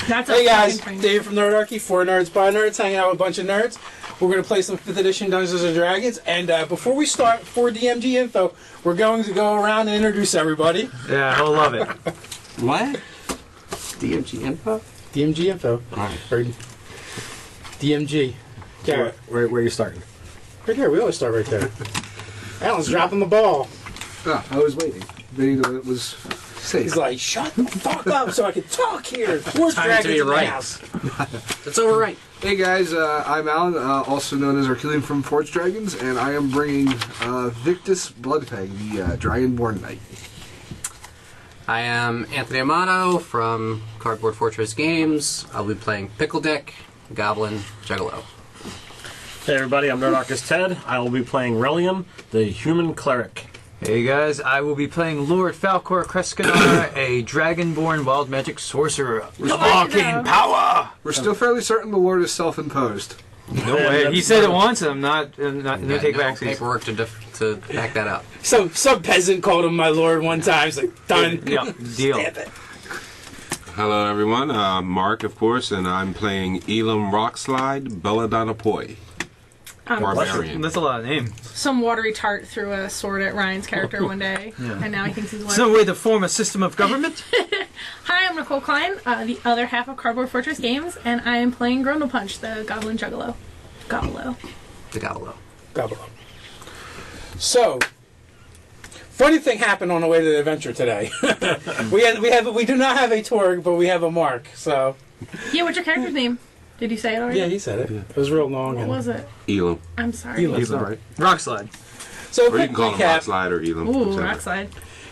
That's Hey guys, fucking train. Dave from Nerdarchy, for Nerds by Nerds, hanging out with a bunch of nerds. We're going to play some 5th edition Dungeons & Dragons, and before we start, for DMG info, we're going to go around and introduce everybody. Yeah, he'll love it. What? DMG info? DMG info. Alright. Or DMG. Garrett. Where are you starting? Right there, we always start right there. Alan's dropping the ball. Ah, I was waiting. It was safe. He's like, shut the fuck up so I can talk here. Force Time to Dragons be in the right. house. It's overright. Hey guys, I'm Alan, also known as Archelian from Forge Dragons, and I am bringing Victus Bloodfang, the Dragonborn Knight. I am Anthony Amato from Cardboard Fortress Games. I'll be playing Pickle Dick, Goblin, Juggalo. Hey everybody, I'm Nerdarchus Ted. I will be playing Relium, the human cleric. Hey guys, I will be playing Lord Falcor Kreskanar, a dragonborn wild magic sorcerer. Arcane power! We're still fairly certain the Lord is self-imposed. No way. He said it once, and I'm not no take no back. paperwork to back that up. Some peasant called him my lord one time. He's like, done. Yeah, deal. Stamp it. Hello, everyone. Mark, of course, and I'm playing Elam Rockslide, Belladonna Poi, Barbarian. That's a lot of names. Some watery tart threw a sword at Ryan's character one day, and now he thinks he's one. So way to form a system of government? Hi, I'm Nicole Klein, the other half of Cardboard Fortress Games, and I am playing Grundle Punch, the Goblin Juggalo. Gobolo. The Gobalo. Gobble. So, funny thing happened on the way to the adventure today. we do not have a Torg, but we have a Mark. So Yeah, what's your character's name? Did you say it already? yeah, he said it. It was real long. What and was it? Elam. I'm sorry. Elam. That's all right. Rock slide. So Or you can call him recap, Rockslide or Elam. Ooh, whichever. Rockslide.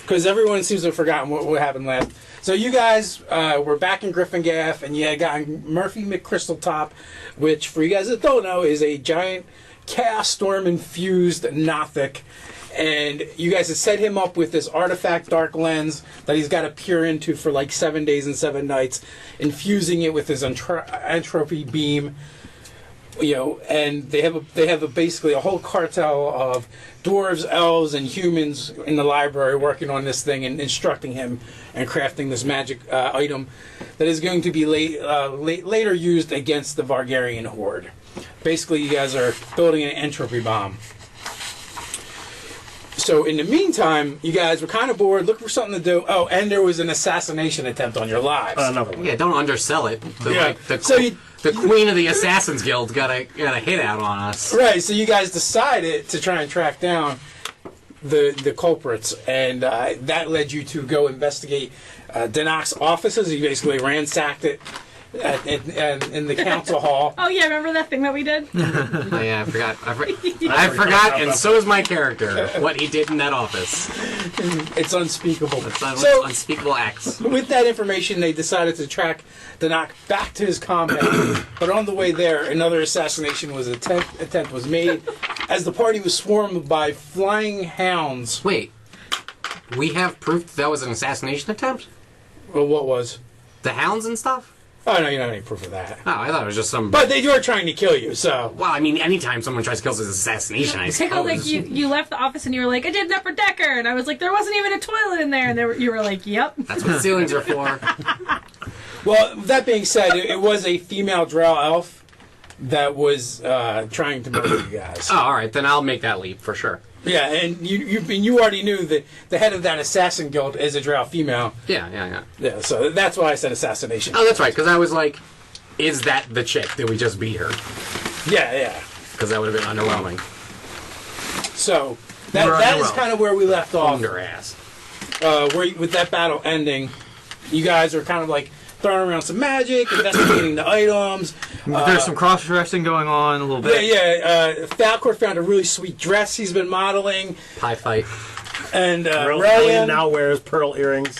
because everyone seems to have forgotten what happened last. So you guys were back in Gryffindor, and you had gotten Murphy McCrystaltop, which, for you guys that don't know, is a giant Chaos Storm infused Nothic. And you guys had set him up with this artifact Dark Lens that he's got to peer into for like 7 days and 7 nights, infusing it with his entropy beam. You know, and they have basically a whole cartel of dwarves, elves, and humans in the library working on this thing and instructing him and crafting this magic item that is going to be later used against the Vargarian horde. Basically, you guys are building an entropy bomb. So in the meantime, you guys were kind of bored, looking for something to do. Oh, and there was an assassination attempt on your lives. Another one. Yeah, don't undersell it. The Queen of the Assassins Guild got a hit out on us. Right, so you guys decided to try and track down the culprits, and that led you to go investigate Denok's offices. You basically ransacked it in the council hall. Oh yeah, remember that thing that we did? Oh, yeah, I forgot. I forgot, and so is my character, what he did in that office. It's unspeakable. It's So, unspeakable acts. with that information, they decided to track Denok back to his compound. But on the way there, another assassination attempt was made as the party was swarmed by flying hounds. Wait, we have proof that was an assassination attempt? Well, what was? The hounds and stuff? Oh, no, you don't have any proof of that. Oh, I thought it was just some... But they were trying to kill you, so... Well, I mean, anytime someone tries to kill us, it's assassination, I Pickle, like suppose. you left the office and you were like, I did an upper decker, and I was like, there wasn't even a toilet in there, and you were like, yep. That's what ceilings are for. Well, that being said, it was a female drow elf that was trying to murder you guys. Oh, all right, then I'll make that leap for sure. Yeah, and you already knew that the head of that assassin guild is a drow female. Yeah. Yeah, so that's why I said assassination. Oh, that's right, because I was like, is that the chick? Did we just beat her? Yeah. Because that would have been underwhelming. So that is kind of where we left off. Owned her ass. With that battle ending, you guys are kind of like throwing around some magic, investigating the items. There's some cross-dressing going on a little bit. Falcor found a really sweet dress he's been modeling, Pie fight. and Relium Relium, now wears pearl earrings.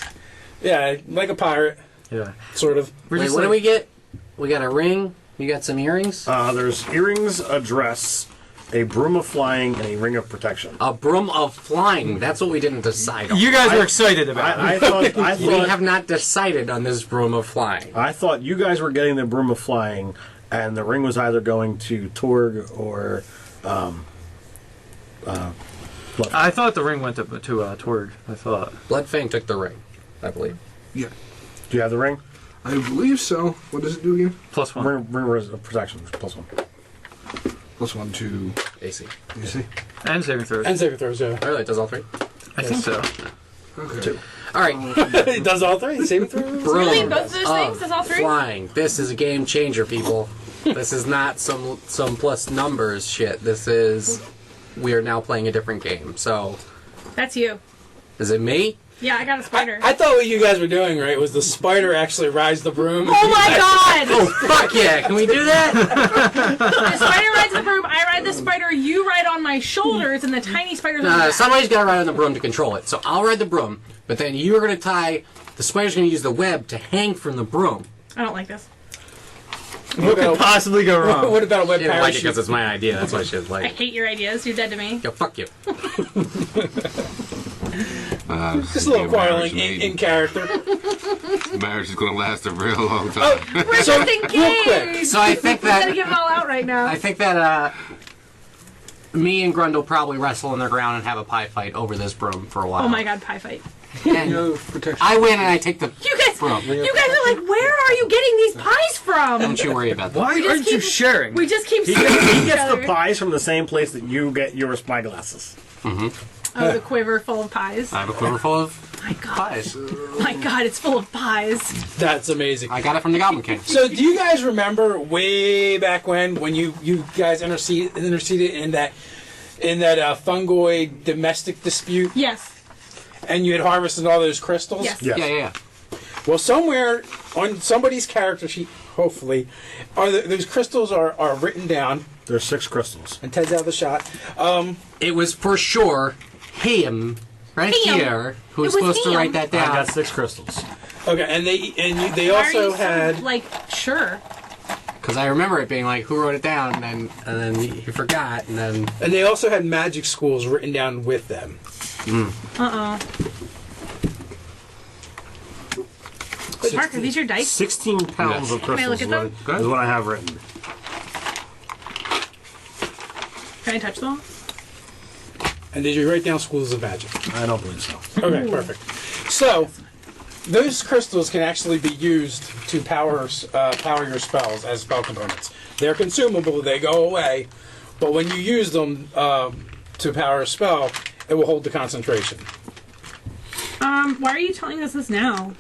yeah, like a pirate, Yeah. sort of. Wait, what do we get? We got a ring. You got some earrings? There's earrings, a dress, a broom of flying, and a ring of protection. A broom of flying. That's what we didn't decide on. You guys were excited about it. I We thought have not decided on this broom of flying. I thought you guys were getting the broom of flying, and the ring was either going to Torg or I thought the ring went to Torg. I thought. Bloodfang took the ring, I believe. Yeah. Do you have the ring? I believe so. What does it do again? +1. Ring protection +1. +1 to AC. AC. And saving throws. And saving throws, yeah. Really, it does all three? I think so. Okay. All right. It does all three. Saving throws. Really? Broom Both of those things? That's all three? Flying. This is a game changer, people. This is not some plus numbers shit. This is... We are now playing a different game. So, That's you. is it me? Yeah, I got a spider. I thought what you guys were doing, right, was the spider actually rides the broom. Oh my god! Fuck yeah! Can we do that? The spider rides the broom, I ride the spider, you ride on my shoulders, and the tiny spider's on the back. Somebody's got to ride on the broom to control it. So I'll ride the broom, but then you're going to tie... The spider's going to use the web to hang from the broom. I don't like this. What Could about, possibly go wrong. what about a web She didn't like it parachute? because it's my idea. That's why she was I like, hate your ideas. You're dead to me. yo, fuck you. Just a little quarreling in character. Marriage is going to last a real long time. We're just engaged! So I think We gotta that... give it all out right now. I think that me and Grundle probably wrestle on the ground and have a pie fight over this broom for a while. Oh my god, pie fight. And No protection. I win and I take the You guys broom. are like, where are you getting these pies from? Don't you worry about that. Why just aren't you keep- sharing? We just keep He staring at each gets the other. pies from the same place that you get your spyglasses. Oh, the quiver full of pies. I have a quiver full of My god. pies. My god, it's full of pies. That's amazing. I got it from the Goblin King. So, do you guys remember way back when you guys interceded in that fungoid domestic dispute, Yes. and you had harvested all those crystals? Yes. Yes. Yeah. Well, somewhere on somebody's character sheet, hopefully, those crystals are written down. There's 6 crystals. And Ted's out of the shot. It was for sure him right Him. here who was It was supposed to him. write that I down. got 6 crystals. Okay, and they Why are also you so, had. like, sure. Because I remember it being like, who wrote it down? And then he forgot. And then And they also had magic schools written down with them. Mark, are these your dice? 16 pounds Yes. of crystals I look at is them? is what I have written. Can I touch them? And did you write down schools of magic? I don't believe so. Okay, perfect. So, those crystals can actually be used to power your spells as spell components. They're consumable; they go away. But when you use them to power a spell, it will hold the concentration. Why are you telling us this now?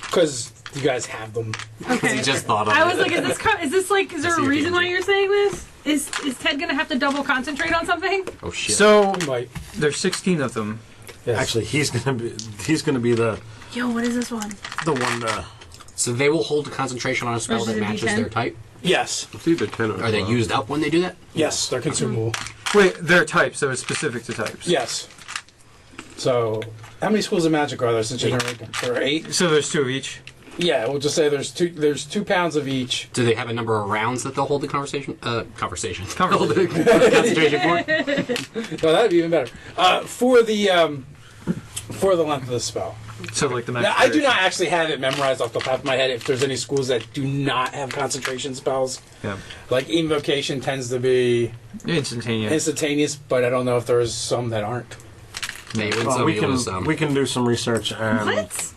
Because you guys have them. Okay. he just thought of I it. was like, is there a see a reason why danger. you're saying this? Is Ted gonna have to double concentrate on something? oh shit. So You might. there's 16 of them. Yes. Actually, he's gonna be the Yo, what is this one? one. So they will hold concentration on a spell Versus that a matches D10? their type? Yes. It's either 10 or 12. Are they used up when they do that? Yes, they're consumable. Wait, they're types, so it's specific to types. Yes. So, how many schools of magic are there? Since you're right, there are 8. So there's 2 of each. Yeah, we'll just say there's 2 pounds of each. Do they have a number of rounds that they'll hold the conversation? Conversation. Conversation. Hold the concentration for? No, that'd be even better. For the length of the spell. So like the Now, I do not actually have it memorized off the top of my head if there's any schools that do not have concentration spells. Yeah. Like invocation tends to be Instantaneous. instantaneous, but I don't know if there's some that aren't. Yeah, you wouldn't Well, tell we me it can was, we can do some research and What?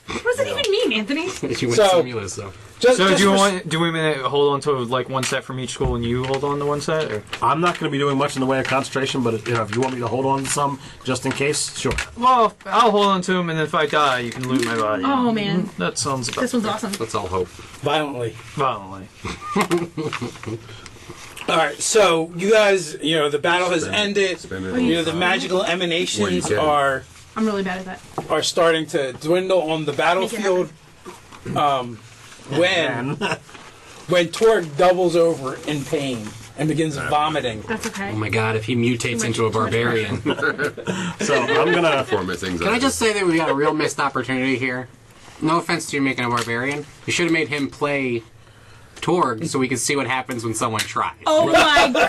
What does that even mean, Anthony? you wouldn't So- tell me it was, so. Just, So just do you for- want? Do we want to hold on to like one set from each school, and you hold on to one set? Or? I'm not going to be doing much in the way of concentration. But if you want me to hold on to some just in case, sure. Well, I'll hold on to them, and then if I die, you can loot my body. Oh man, That sounds about this one's awesome. Let's all hope. violently? violently. All right, so you guys, the battle has ended. Spend Oh, it. The magical emanations Well, you are I'm really bad at that. starting to dwindle on the battlefield. When Torg doubles over in pain and begins vomiting. That's okay. Oh my god, if he mutates into a too much barbarian. So I'm gonna. Performance anxiety. Can I just say that we got a real missed opportunity here? No offense to you making a barbarian. You should have made him play Torg so we could see what happens when someone tries. Oh my god!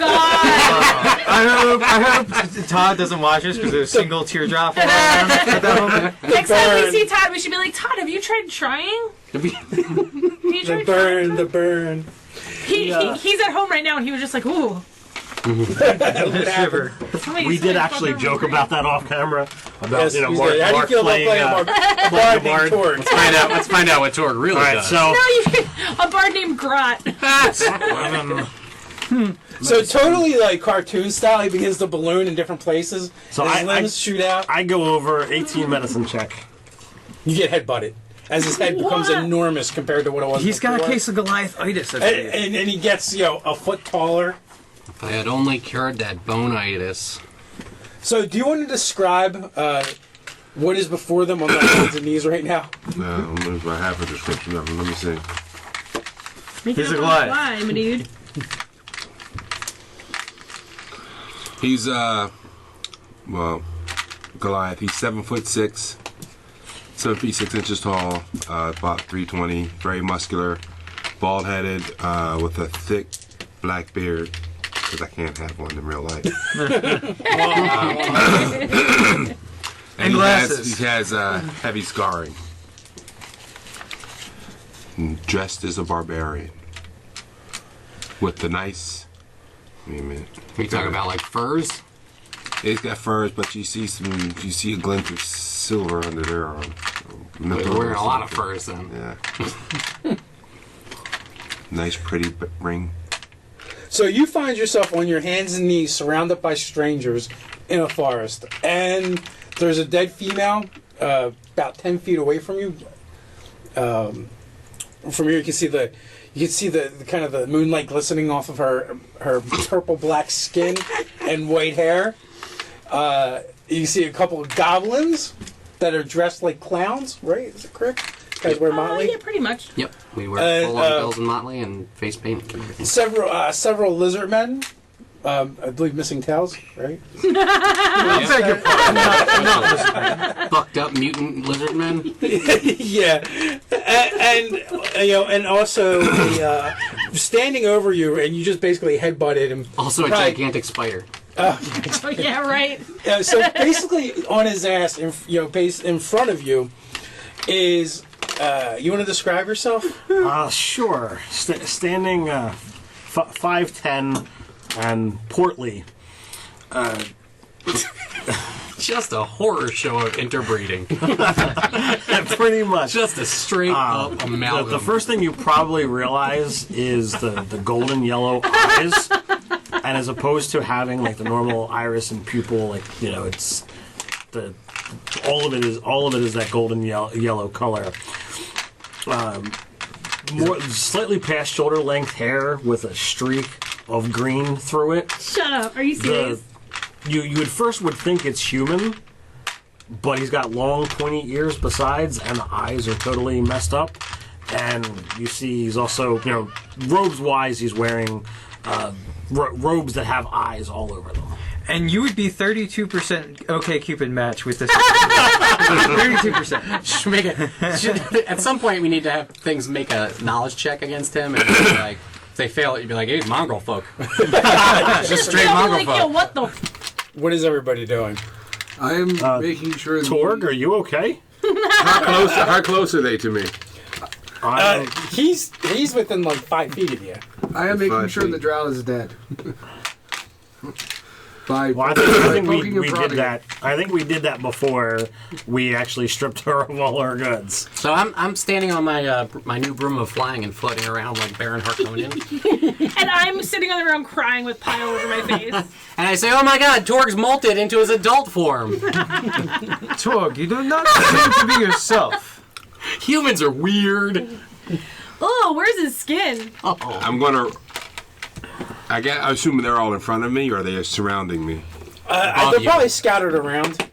I hope Todd doesn't watch this because there's a single teardrop on him at that moment. Next time we burn. see Todd, we should be like, Todd, have you tried trying? Have you The tried burn, the burn. He's at home right now, and he was just like, ooh. Shiver. We did actually joke about that off camera. About Yes, you know we Mark, did. How do you Mark feel about playing. playing a bard named Torg? Let's find out what Torg really All right, does. so No, a bard named Grot. So totally like cartoon style. He begins to balloon in different places. So his I- limbs shoot out. I go over 18 medicine check. You get headbutted as his head becomes What? enormous compared to what it was. He's got a before. case of Goliathitis. I And, believe. and he gets a foot taller. If I had only cured that bone-itis. So do you want to describe what is before them on their hands and knees right now? If I have a description of him, let me see. Make He's it a up on Goliath. the fly, my dude. He's well, Goliath. He's 7'6", 7 feet 6 inches tall, about 320. Very muscular, bald headed, with a thick black beard. Because I can't have one in real life. And glasses. He has heavy scarring. And dressed as a barbarian. With the nice. Wait a minute. We talk about like furs. He's got furs, but you see a glint of silver under their arm. We're wearing a lot of furs then. Yeah. Nice, pretty ring. So you find yourself on your hands and knees, surrounded by strangers in a forest, and there's a dead female about 10 feet away from you. From here, you can see the kind of the moonlight glistening off of her purple black skin and white hair. You can see a couple of goblins that are dressed like clowns, right? Is it correct? Guys wear motley. Yeah, pretty much. Yep, we wear full-on uh, bells and motley and face paint and everything. Several lizard men. I believe missing tails, right? I beg your pardon. I'm not listening. Bucked up mutant lizard men. Yeah, and also standing over you, and you just basically headbutted him. Also a Right. gigantic spider. Oh, yeah, right. So basically, on his ass, in front of you, is. You want to describe yourself? Sure. Standing 5'10" and portly. Just a horror show of interbreeding. Pretty much. Just a straight up amalgam. The first thing you probably realize is the golden yellow eyes, and as opposed to having like the normal iris and pupil, like it's all of it is that golden yellow color. More slightly past shoulder length hair with a streak of green through it. Shut up. Are you serious? You at first would think it's human, but he's got long pointy ears besides, and the eyes are totally messed up. And you see he's also, robes wise, he's wearing robes that have eyes all over them. And you would be 32% OK Cupid match with this. 32%. Should make it. At some point, we need to have things make a knowledge check against him, and like if they fail, you'd be like, "Hey, mongrel folk." Just straight I'll be mongrel like, yo, folk. what the? What is everybody doing? I am making sure. Torg, are you okay? How close are they to me? He's within like 5 feet of you. I am making 5 sure feet. the drow is dead. By Well, I think poking we and did prodding that. I think we did that before we actually stripped her of all her goods. So I'm standing on my my new broom of flying and floating around like Baron Harkonnen, And I'm sitting on the ground crying with pie all over my face. and I say, "Oh my God, Torg's molted into his adult form. Torg, you do not seem to be yourself. Humans are weird." Oh, where's his skin? I'm gonna. I assume they're all in front of me, or are they surrounding me? They're probably scattered around.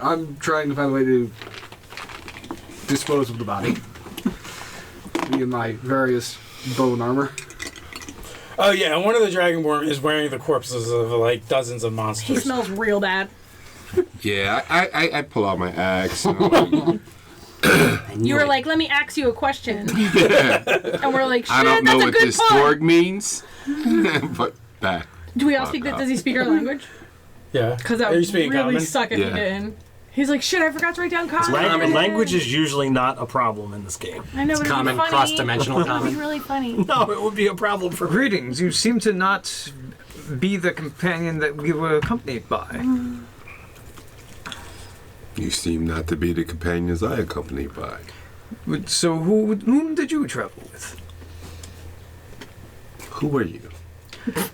I'm trying to find a way to dispose of the body. Me and my various bone armor. Oh yeah, and one of the Dragonborn is wearing the corpses of like dozens of He monsters. smells real bad. Yeah, I pull out my axe. You were like, let me ask you a question. And we're like, shit, I don't know that's a what good this point. Torg means, but back. Do we all speak that? Does he speak our language? Yeah. Because that Are you would speaking really common? suck if he Yeah. didn't. He's like, shit, I forgot to write down common. Language is usually not a problem in this game. I know, but Common, it would be funny. cross-dimensional It would common. be really funny. No, it would be a problem for Greetings. You seem to not be the companion that we were accompanied by. You seem not to be the companions I accompanied by. So whom did you travel with? Who are you?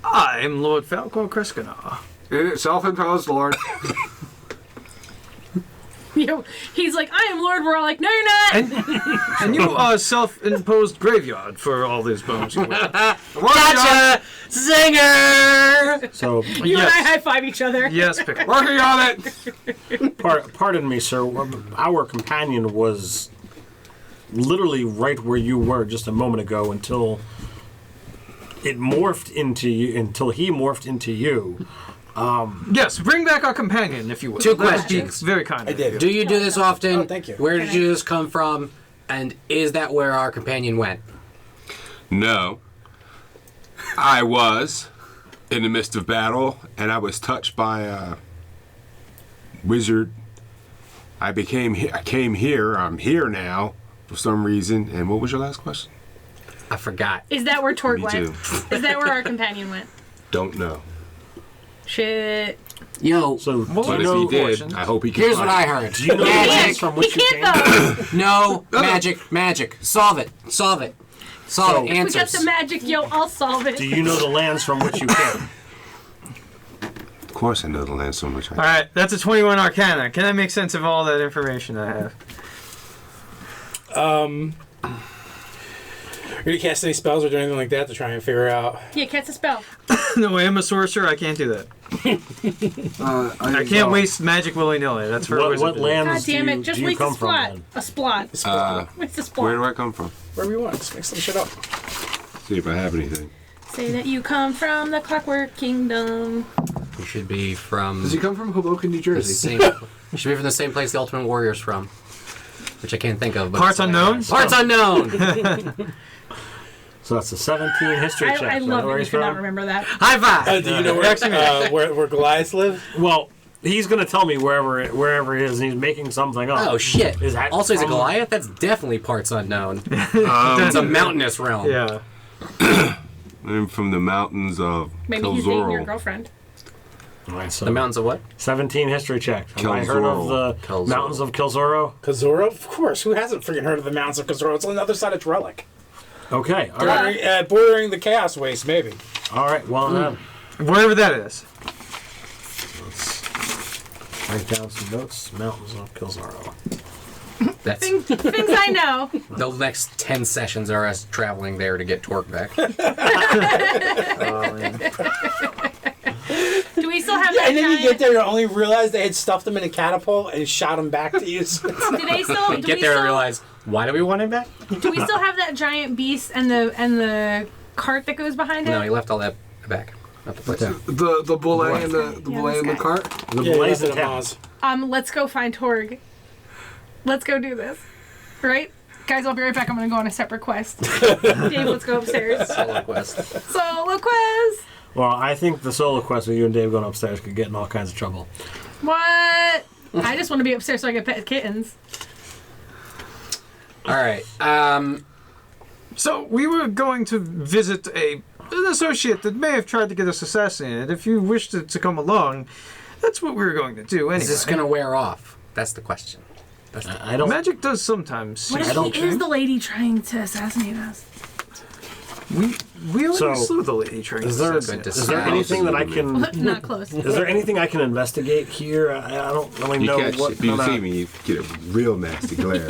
I am Lord Falcor Kreskanar. In itself imposed, Lord. He's like, I am Lord. We're all like, no, you're not. And you are a self-imposed graveyard for all these bones. Gotcha! Zinger! So, You and I high five each other. Yes, Pickle. Working on it. pardon me, sir. Our companion was literally right where you were just a moment ago until it morphed into you. Until he morphed into you. Yes, bring back our companion, if you will. Two That would be questions. Very kind. I of did. you. Do you do this often? Oh, thank you. Where did you just come from? And is that where our companion went? No. I was in the midst of battle, and I was touched by a wizard. I came here. I'm here now for some reason. And what was your last question? I forgot. Is that where Torg Me went? too. Is that where our companion went? Don't know. Shit. Yo, So, Well, do But you if know, he did, portions. I hope he can. here's what find I it. heard. do you know the He lands from can't, which he you can't came? though. No, magic. Solve it. Solve it. So- We got Answers. the magic, yo, I'll solve it. Do you know the lands from which you came? Of course, I know the land so much. All right, that's a 21 Arcana. Can I make sense of all that information I have? Are you cast any spells or do anything like that to try and figure out? Yeah, cast a spell. No, I am a sorcerer. I can't do that. I can't waste magic willy-nilly. That's for a What, wizard what to do. God lands damn do it, you, just do you waste a come from? splot. Then? A splot. Waste a splot. Where do I come from? Wherever you want. Just make some shit up. See if I have anything. Say that you come from the Clockwork Kingdom. You should be from Does he come from Hoboken, New the Jersey? same. You should be from the same place the Ultimate Warrior's from, which I can't think of. But Parts it's unknown? Parts unknown. So that's a 17 history check. I Is that love where it he's if you not from? remember that. High five. Do you know where Goliath live? Well, he's going to tell me wherever it is, and he's making something up. Oh shit! Is that also, he's a from- Goliath. That's definitely parts unknown. It's a mountainous realm. Yeah. I'm from the mountains of Maybe he's dating your Kelzoro. girlfriend. All right, so The mountains of what? 17 history check. Have I heard of the Kelzoro. mountains of Kilzoro? Kazoro? Of course. Who hasn't freaking heard of the Mountains of Kazoro? It's on the other side of Drellic. Okay, all right. Bordering the Chaos Waste, maybe. All right, well, Wherever that is. let's write down some notes. Mountains of Kilzoro. That's Things I know. the next 10 sessions are us traveling there to get Torque back. Do we still have that And then you giant... get there and only realize they had stuffed him in a catapult and shot him back to you. Do they still... Do Get we there still, and realize, why do we want him back? Do we still have that giant beast and the cart that goes behind it? No, he left all that back. Not the place. The bullet and the bullet and the this cart. The Yeah, Blaze that's of what it Towns. was. Let's go find Torg. Let's go do this. Right? Guys, I'll be right back. I'm gonna go on a separate quest. Dave, let's go upstairs. Solo quest. Solo quest! Well, I think the solo quest with you and Dave going upstairs could get in all kinds of trouble. What? I just want to be upstairs so I can pet kittens. All right. So we were going to visit an associate that may have tried to get us assassinated. If you wish to come along, that's what we were going to do anyway. Is this going to wear off? That's the question. I don't. Magic does sometimes. What cease if to he function. is the lady trying to assassinate us? We already So, slew the lady trying to Is there, assassinate Good us. is there Sounds anything that I good can? Not close. Is there anything I can investigate here? I don't really You know catch, what. if you kinda- see me, you get a real nasty glare.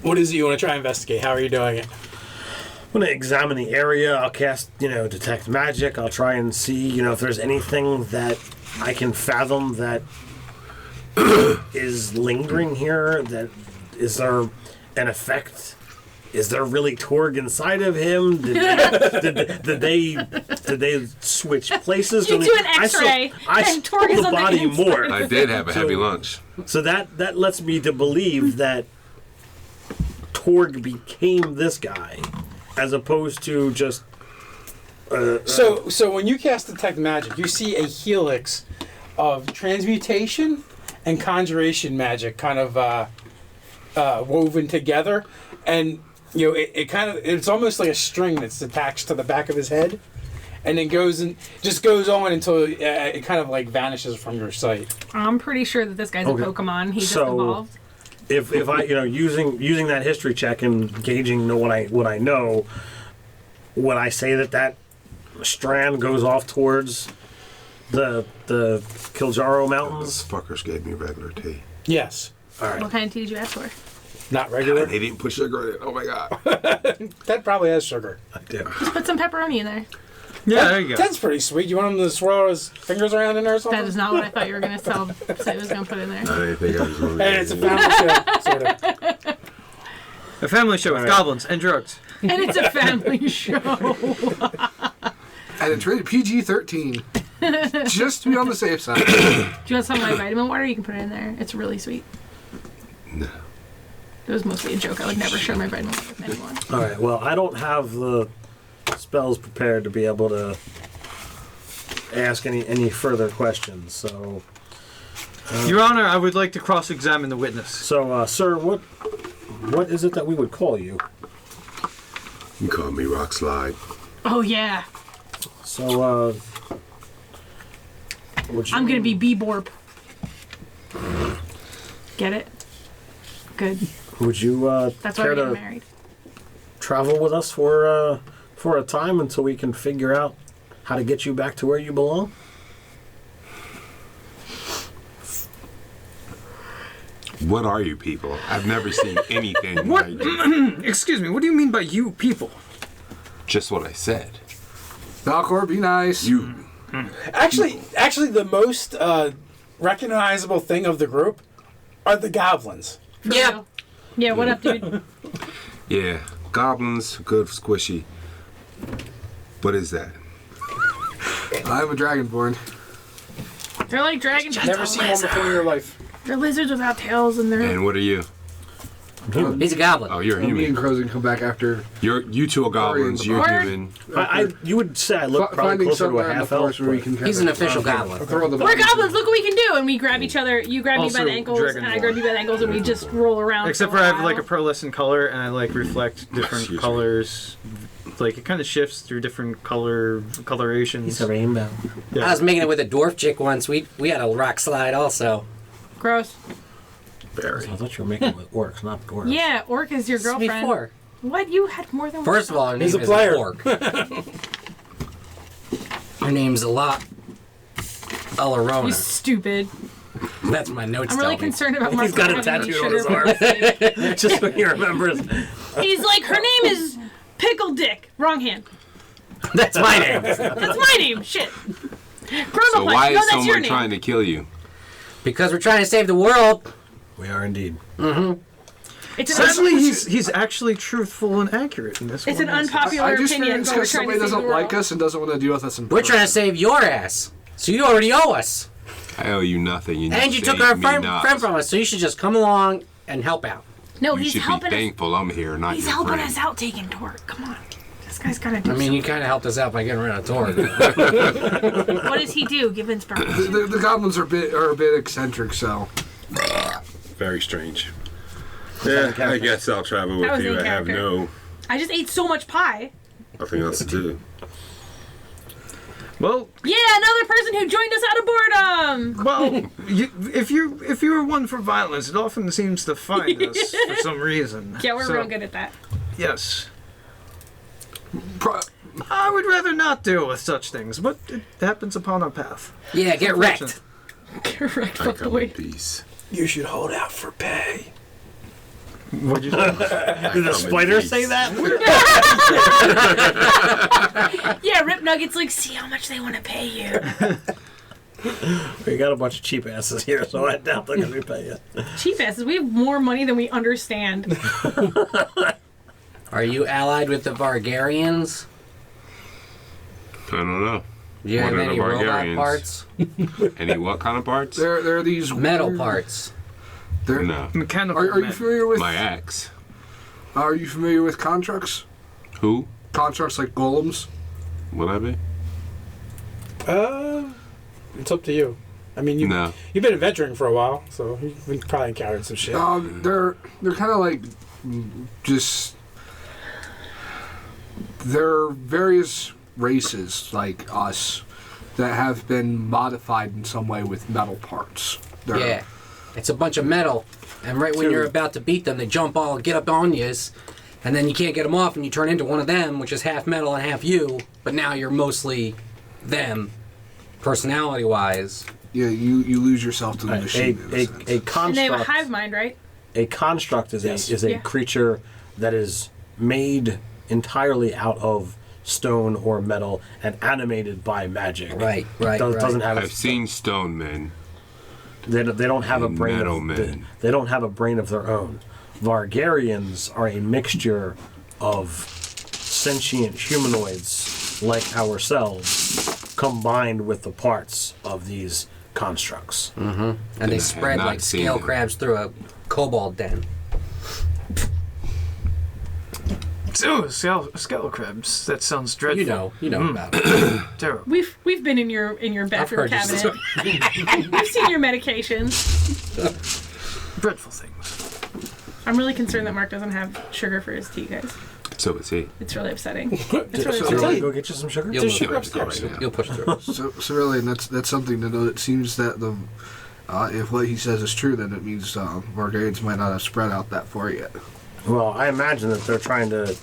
What is it you want to try and investigate? How are you doing it? I'm gonna examine the area. I'll cast, detect magic. I'll try and see, if there's anything that I can fathom that is lingering here. That is there an effect? Is there really Torg inside of him? Did they switch places? You do an X-ray, I and Torg is the on the body inside. more. I did have a heavy lunch. So that lets me to believe that Torg became this guy, as opposed to just. So when you cast Detect Magic, you see a helix of transmutation and conjuration magic kind of woven together. And it kind of, it's almost like a string that's attached to the back of his head, and then goes on until it kind of like vanishes from your sight. I'm pretty sure that this guy's Okay. a Pokemon. He just So- evolved. If I using that history check and gauging what I know, would I say that strand goes off towards the Kilimanjaro Those Mountains? fuckers gave me regular tea. Yes. All right. What kind of tea did you ask for? Not regular. They didn't put sugar in it. Oh my god. That probably has sugar. I did. Just put some pepperoni in there. Yeah, there you go. That's pretty sweet. You want him to swirl his fingers around in there or something? That is not what I thought you were going to say it was going to put in there. I didn't think I was going Hey, it's a family show, sort of. A family show with goblins and drugs. And it's a family show. And it's rated PG-13. Just to be on the safe side. Do you want some of my vitamin water? You can put it in there. It's really sweet. No. It was mostly a joke. I would never share my vitamin water with anyone. All right. Well, I don't have the spells prepared to be able to ask any further questions. So, Your Honor, I would like to cross-examine the witness. sir, what is it that we would call you? You can call me Rock Slide. Oh, yeah. So, would you, I'm going to be B-Borp. Get it? Good. Would you That's why care we're getting to married. travel with us for a time until we can figure out how to get you back to where you belong? What are you people? I've never seen anything What? like you. Excuse me, what do you mean by you people? Just what I said. Falcor, be nice. You. Actually, the most recognizable thing of the group are the goblins. For real. Yeah, what up, dude? Yeah. Goblins, good squishy. What is that? I'm a Dragonborn. They're like dragons. Never seen one before in your life. They're lizards without tails, and they're... And what are you? He's a goblin. Oh, you're a Me and human. Crozen come back after You two are goblins. You're Word. human. You would say I look probably finding closer to somewhere a in the half elf. forest where we can. He's an official goblin. Throw the We're goblins, look what we can do! And we grab each other. You grab me by Also the ankles, and I Dragonborn. grab you by the ankles, and we just roll around. Except for I have like a pearlescent color and I like reflect different Excuse me. colors. Like it kind of shifts through different colorations. He's a rainbow. Yeah. I was making it with a dwarf chick once. We had a rock slide also. Gross. Very. I thought you were making it with orcs, not dwarves. Yeah, Orc is your girlfriend. Before. What? You had more than one. First of all, her name He's a is player. Orc. Her name's a lot. You Alarona. stupid. That's my notes. I'm really tell me. concerned about Mark He's got a having tattoo on his sugar arm. birthday. Just when he remembers. He's like, her name is Pickle Dick. Wrong hand. That's my name. That's my name. Shit. Grundle So Punch. why No, is that's your someone name. trying to kill you? Because we're trying to save the world. We are indeed. It's an, Sadly, he's actually truthful and accurate in this it's one. an unpopular I just opinion, figured it's but we're because trying to somebody save the doesn't world. like us and doesn't want to deal with us in We're trying to person. save your ass. So you already owe us. I owe you nothing. You And you took saved our me friend not. from us. So you should just come along and help out. No, You he's should be helping us. thankful I'm here, not He's your helping friend. us out taking Torque. Come on. This guy's gotta do I mean, you something. kind of helped us out by getting rid of Torg. What does he do? Give inspiration. The goblins are a bit eccentric, so Very strange. Yeah, I guess I'll travel That with was you. in I have character. I just ate so much pie. nothing else to do. Well, Yeah, another person who joined us out of boredom. well, if you are one for violence, it often seems to find us for some reason. Yeah, we're So, real good at that. Yes. pro- I would rather not deal with such things, but it happens upon our path. Yeah, get wrecked. Correct. I Fuck the come way. in peace. You should hold out for pay. What'd you say? Did the spider say that? Yeah, Rip Nuggets like, see how much they want to pay you. We got a bunch of cheap asses here, so I doubt they're going to pay you. Cheap asses. We have more money than we understand. Are you allied with the Vargarians? I don't know. Do you What have are the any robot Vargarians? parts? Any what kind of parts? there are these Metal weird- parts. There, No. Mechanical. Are you men. familiar with? My axe. Are you familiar with constructs? Who? Constructs like golems. Would I be? It's up to you. I mean, No. you've been adventuring for a while, so you've been probably encountered some shit. They're kind of like just there are various races like us that have been modified in some way with metal parts. Yeah. It's a bunch of metal, and right when you're about to beat them, they get up on you, and then you can't get them off, and you turn into one of them, which is half metal and half you, but now you're mostly them, personality-wise. Yeah, you lose yourself to the machine. in a sense. A And they have a construct. hive mind, right? A construct is a Yeah. creature that is made entirely out of stone or metal and animated by magic. Right. Doesn't have. I've seen stone men. They don't have a And brain. metal Of, men. they don't have a brain of their own. Vargarians are a mixture of sentient humanoids like ourselves, combined with the parts of these constructs. And they spread not like seen scale it. crabs through a cobalt den. Ooh, Skelecrabs. That sounds dreadful. You know about it. Terrible. We've been in your bathroom heard you cabinet. We've seen your medications. Dreadful things. I'm really concerned that Mark doesn't have sugar for his tea, guys. So is he. It's really upsetting. It's So- really Do you upsetting. want to go get you some sugar? You'll, There's move sugar it. upstairs. You'll push through. So really, that's something to know. It seems that the if what he says is true, then it means Margarians might not have spread out that far yet. Well, I imagine that they're trying to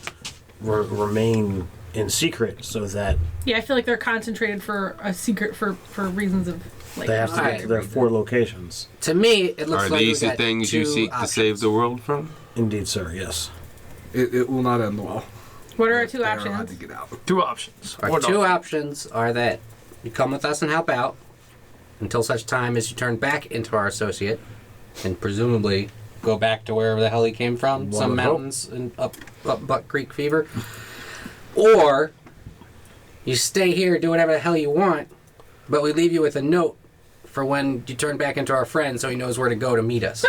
remain in secret so that Yeah, I feel like they're concentrated for a secret for reasons of like. they have to get to their 4 locations. To me, it looks Are like these we the got things you two seek to options. save the world from? Indeed, sir. Yes. It will not end well. What are our two They are allowed to options? get out. 2 options. Our two options are that you come with us and help out until such time as you turn back into our associate and presumably go back to wherever the hell he came from, some would hope. mountains and up Buck Creek Fever. Or you stay here, do whatever the hell you want, but we leave you with a note for when you turn back into our friend so he knows where to go to meet us.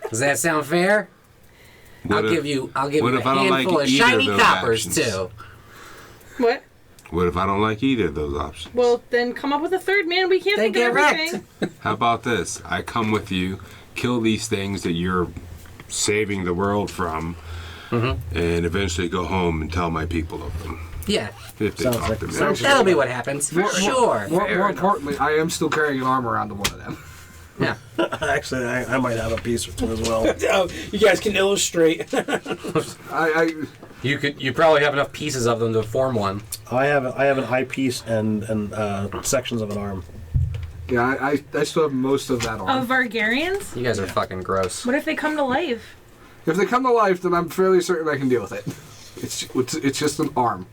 Does that sound fair? I'll give you a what if I don't like handful of either of shiny those coppers options? too. What? What if I don't like either of those options? Well, then come up with a third, man. We can't Then think of get everything. How about this? I come with you, kill these things that you're saving the world from, and eventually go home and tell my people of them. Yeah, If they Sounds talk like- to me. sounds that'll be what happens. Sure. More importantly, I am still carrying an arm around to one of them. Yeah. Actually, I might have a piece or 2 as well. Oh, you guys can illustrate. You probably have enough pieces of them to form one. I have an eyepiece and sections of an arm. I still have most of that arm. Of Vargarians? You guys are fucking gross. What if they come to life? If they come to life, then I'm fairly certain I can deal with it. It's just an arm.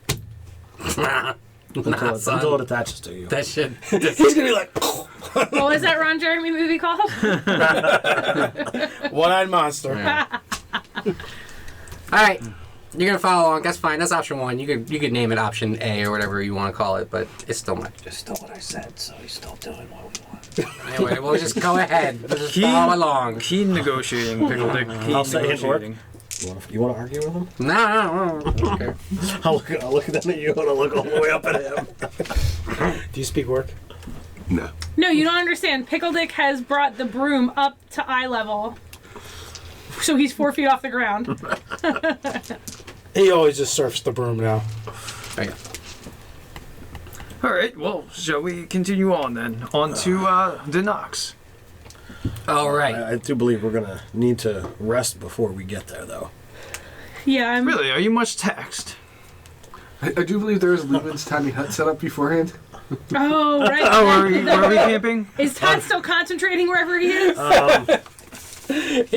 Until it attaches to you. That shit. He's gonna be like What was that Ron Jeremy movie called? one-eyed monster. All right, you're gonna follow along. That's fine. That's option 1. You could name it option A or whatever you want to call it, but it's still not. It's still what I said, so he's still doing what we want. Anyway, we'll just go ahead. We'll just follow along. Keen negotiating, Pickle Dick. Keen I'll say it work. negotiating. You want to argue with him? No. Okay. I'll look down at you and I'll look all the way up at him. Do you speak work? No. No, you don't understand. Pickle Dick has brought the broom up to eye level. So he's 4 feet off the ground. He always just surfs the broom now. There you go. All right, well, shall we continue on then? On to Denox. All right. I do believe we're gonna need to rest before we get there, though. Yeah, I'm. Really, are you much taxed? I do believe there is Lehman's tiny hut set up beforehand. Oh, right. Oh, are we camping? Is Todd still concentrating wherever he is?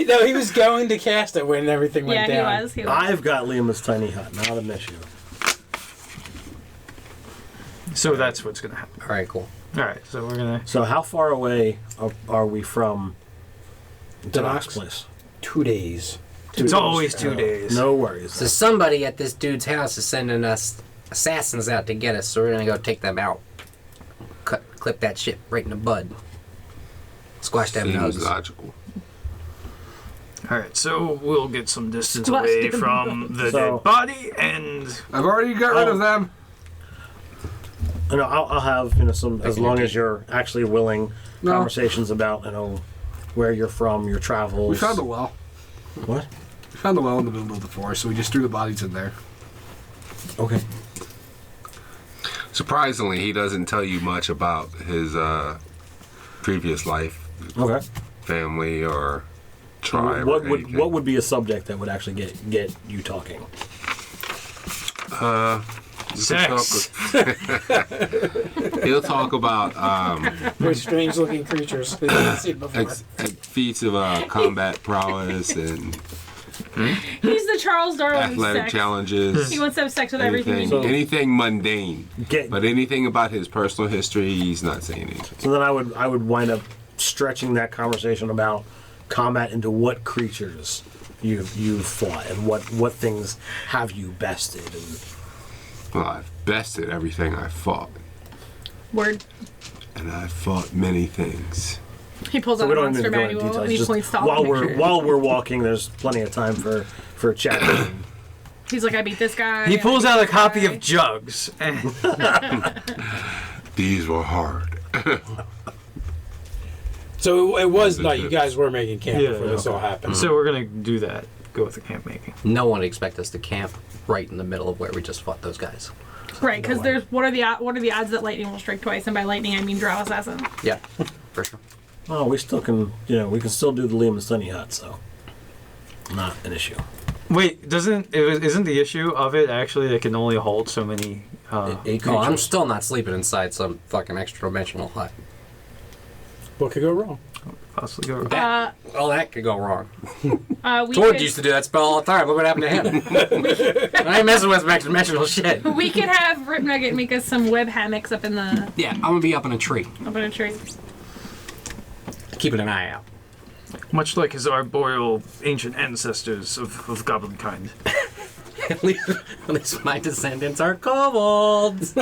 No, he was going to cast it when everything went Yeah, down. he was. I've got Liam's tiny hut, not an issue. So that's what's gonna happen. All right. Cool. All right, so we're gonna. So how far away are we from Denox? place? 2 days. It's always 2 days. No worries. So somebody at this dude's house is sending us assassins out to get us, so we're gonna go take them out. Clip that shit right in the bud. Squash them Seems noses. logical. All right, so we'll get some distance Squash away them from the So- dead body, and I've already got rid of them. You know, I'll have some as long as you're actually willing No. conversations about where you're from, your travels. We found a well. What? We found the well in the middle of the forest, so we just threw the bodies in there. Okay. Surprisingly, he doesn't tell you much about his previous life, Okay. family, or tribe. What or would anything. what would be a subject that would actually get you talking? Sex. He'll talk about Very strange looking creatures we haven't seen before. feats of combat prowess and He's the Charles Darwin of athletic sex. challenges. He wants to have sex with everything. Anything, anything mundane. Get, But anything about his personal history, he's not saying anything. so then I would wind up stretching that conversation about combat into what creatures you've fought and what things have you bested and Well, I've bested everything I fought, Word. and I've fought many things. He pulls out we a don't need monster to go into manual and he details. points to Just all the while pictures. while we're walking, there's plenty of time for chatting. He's like, I beat this guy. He I pulls beat out a this copy guy. of Jugs. And These were hard. So it was night. You guys were making camp Yeah, before this okay. all happened. so we're gonna do that. Go with the camp making. No one expect us to camp right in the middle of where we just fought those guys. Right, because there's what are the odds that lightning will strike twice? And by lightning, I mean drow assassin. Yeah, for sure. Oh, we still can, we can still do the Liam and Stunny hut, so not an issue. Wait, isn't the issue of it actually it can only hold so many? Eight Oh, I'm creatures. still not sleeping inside some fucking extra dimensional hut. What could go wrong? Possibly go. Well, that could go wrong. We Tord could, used to do that spell all the time. Look what happened to him. I ain't messing with extra dimensional shit. we could have Rip Nugget make us some web hammocks up in Yeah, I'm gonna be up in a tree, a tree. keeping an eye out. Much like his arboreal ancient ancestors of goblin kind. At least my descendants are kobolds.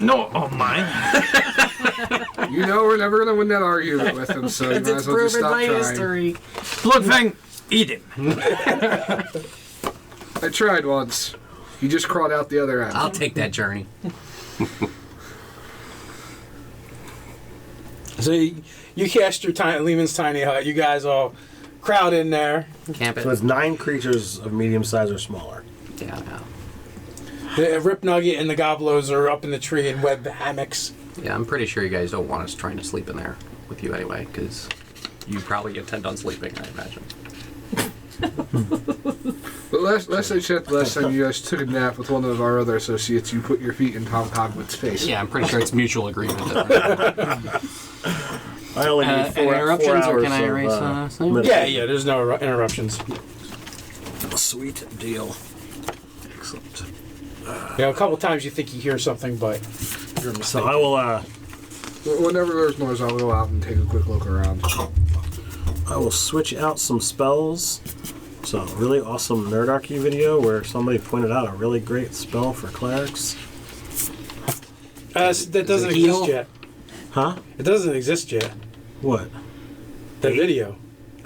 No, oh mine. You know we're never gonna win that argument with him, so you might It's as well just proven stop by trying. history. Bloodfang, eat him. I tried once. He just crawled out the other end. I'll take that journey. So you cast your Lehman's tiny hut. You guys all crowd in there. Camp it. So it's 9 creatures of medium size or smaller. Yeah, no. The Rip Nugget and the Goblos are up in the tree in web hammocks. Yeah, I'm pretty sure you guys don't want us trying to sleep in there with you anyway, because you probably intend on sleeping, I imagine. But last I checked, last time you guys took a nap with one of our other associates, you put your feet in Tom Cogwood's face. Yeah, I'm pretty sure it's mutual agreement. I only need 4 interruptions, or hours can I of, erase thing? meditation. Yeah, there's no interruptions. Sweet deal. Excellent. A couple times you think you hear something, but you're So mistaken. I will Whenever there's noise, I'll go out and take a quick look around. switch out some spells. So a really awesome Nerdarchy video where somebody pointed out a really great spell for clerics. That doesn't it heal? exist yet. Huh? It doesn't exist yet. What? The video.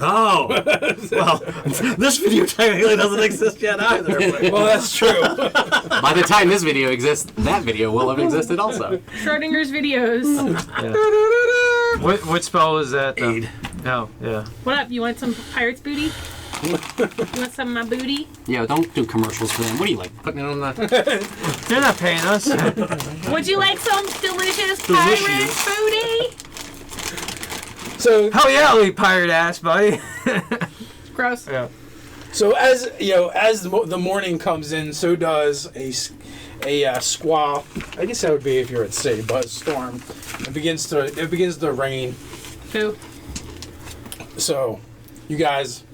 Oh! Well, this video technically doesn't exist yet either. but- Well, that's true. By the time this video exists, that video will have existed also. Schrodinger's videos. What spell is that? Though? Aid. Oh, yeah. What up? You want some pirate's booty? You want some of my booty? Yeah, don't do commercials for them. What do you like? Putting it on the... They're not paying us. Would you like some delicious pirate's booty? So, Hell yeah, I'll eat pirate ass, buddy. Gross. Yeah. so as the morning comes in, so does a squall. I guess that would be if you're at sea, but storm. It begins to rain. Boo. So, you guys,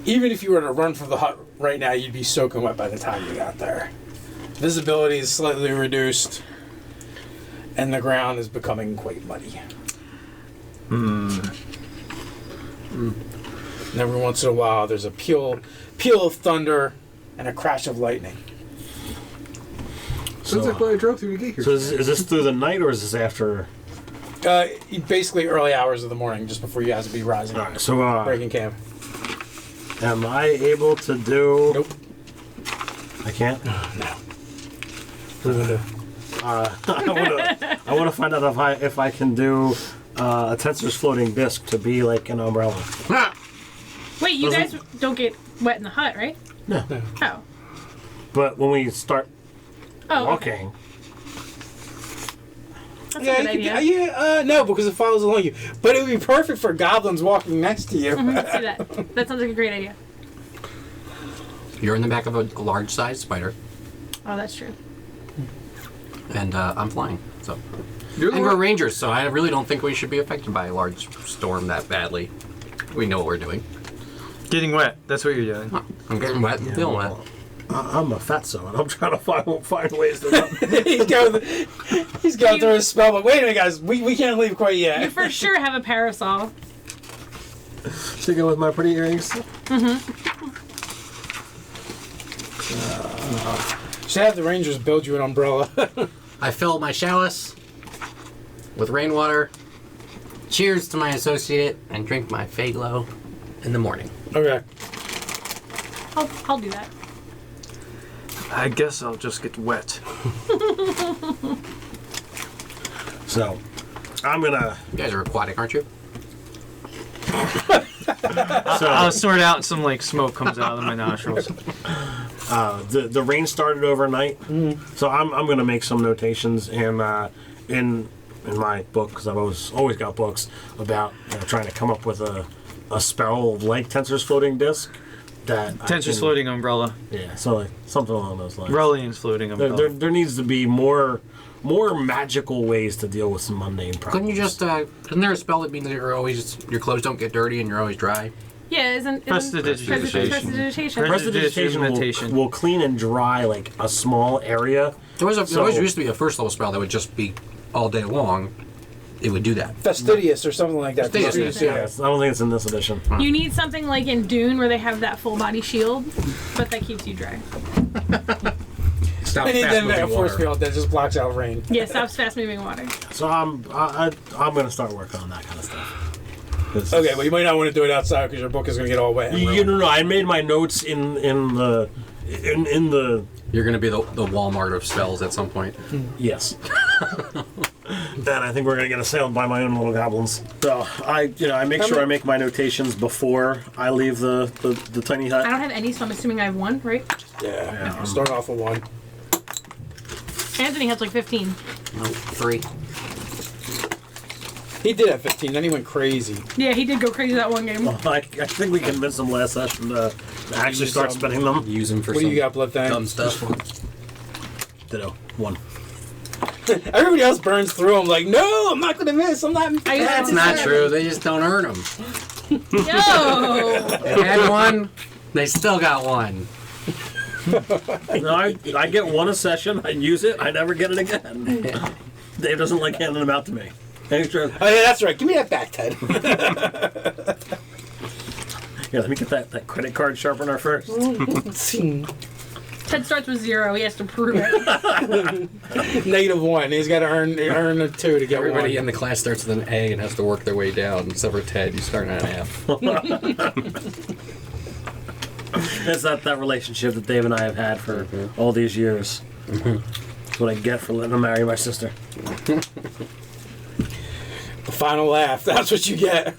even if you were to run for the hut right now, you'd be soaking wet by the time you got there. Visibility is slightly reduced, and the ground is becoming quite muddy. And every once in a while, there's a peal of thunder and a crash of lightning. Sounds like what I drove through to get here. So is this through the night or is this after? Basically, early hours of the morning, just before you guys would be rising, All right. So breaking camp. am I able to do? Nope. I can't. No. What are we gonna do? I want to find out if I can do a Tensor's floating disc to be like an umbrella. Wait, you guys don't get wet in the hut, right? No. Oh. But when we start Oh. walking, Okay. That's a good idea. No, because it follows along you. But it would be perfect for goblins walking next to you. Let's do that. That sounds like a great idea. You're in the back of a large-sized spider, Oh, that's true. and I'm flying. So, You're the and we're one- rangers, so I really don't think we should be affected by a large storm that badly. We know what we're doing. Getting wet. That's what you're doing. I'm getting wet and feeling wet. I'm a fatso, and I'm trying to find ways to. he's going through his spell, but wait a minute, guys. We can't leave quite You yet. for sure have a parasol. Sticking with my pretty earrings. Should have the Rangers build you an umbrella. I fill my chalice with rainwater. Cheers to my associate, and drink my Faglo in the morning. Okay. I'll do that. I guess I'll just get wet. So, I'm gonna. You guys are aquatic, aren't you? I'll sort out some like smoke comes out of my nostrils. The rain started overnight, so I'm gonna make some notations in my book, because I've always got books about trying to come up with a spell like Tensor's floating disc. Tensor's floating umbrella. Yeah, so like something along those lines. Rolian's floating umbrella. There needs to be more magical ways to deal with some mundane problems. Couldn't you just, isn't there a spell that means that your clothes don't get dirty and you're always dry? Yeah, isn't Prestidigitation. Prestidigitation. will clean and dry like a small area. There always used to be a first level spell that would just be all day long. It would do that. Fastidious or something like that. Fastidious, Yeah, I don't think it's in this edition. You need something like in Dune where they have that full body shield, but that keeps you dry. Stop I need them fast-moving a force water. field that just blocks out rain. Yeah, stops fast moving water. So I'm gonna start working on that kind of stuff. Okay, well you might not want to do it outside because your book is going to get all wet. You know, I made my notes in the You're going to be the Walmart of spells at some point. yes. Then I think we're gonna get assailed by my own little goblins. So I make sure I make my notations before I leave the tiny hut. I don't have any, so I'm assuming I have one, right? Yeah. Start off with one. Anthony has like 15. No, 3. He did have 15, then he went crazy. Yeah, he did go crazy that one game. I think we convinced them last session to actually start spending them. Use them for What do some you got, Blood Thang? dumb stuff. Ditto. 1. Everybody else burns through them like, no, I'm not going to miss. I'm not. That's not true. They just don't earn them. Yo! They had one. They still got one. No, I get one a session. I use it. I never get it again. Dave doesn't like handing them out to me. Oh yeah, that's right. Give me that back, Ted. Yeah, let me get that credit card sharpener first. Ted starts with 0. He has to prove it. -1. He's got to earn a 2 to get Everybody one. in the class starts with an A and has to work their way down. Except for Ted, you start at an F. It's that relationship that Dave and I have had for all these years. That's what I get for letting him marry my sister. The final laugh. That's what you get.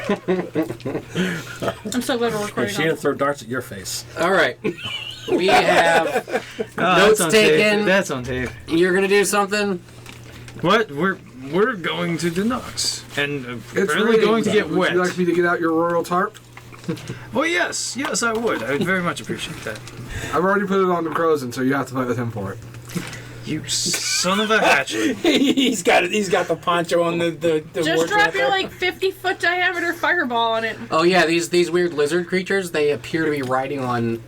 I'm so glad we're Hey, recording she on didn't this. throw darts at your face. All right. We have That's notes on taken. tape. That's on tape. You're going to do something? What? We're going to the Nux. And It's apparently raining. going to get Would wet. you like me to get out your royal tarp? Well, yes, I would. I would very much appreciate that. I've already put it on the Crozen, so you have to fight with him for it. You son of a hatchet. He's got it. He's got the poncho on the Just wardrobe drop your there. like 50-foot diameter fireball on it. Oh, yeah, these weird lizard creatures, they appear to be riding on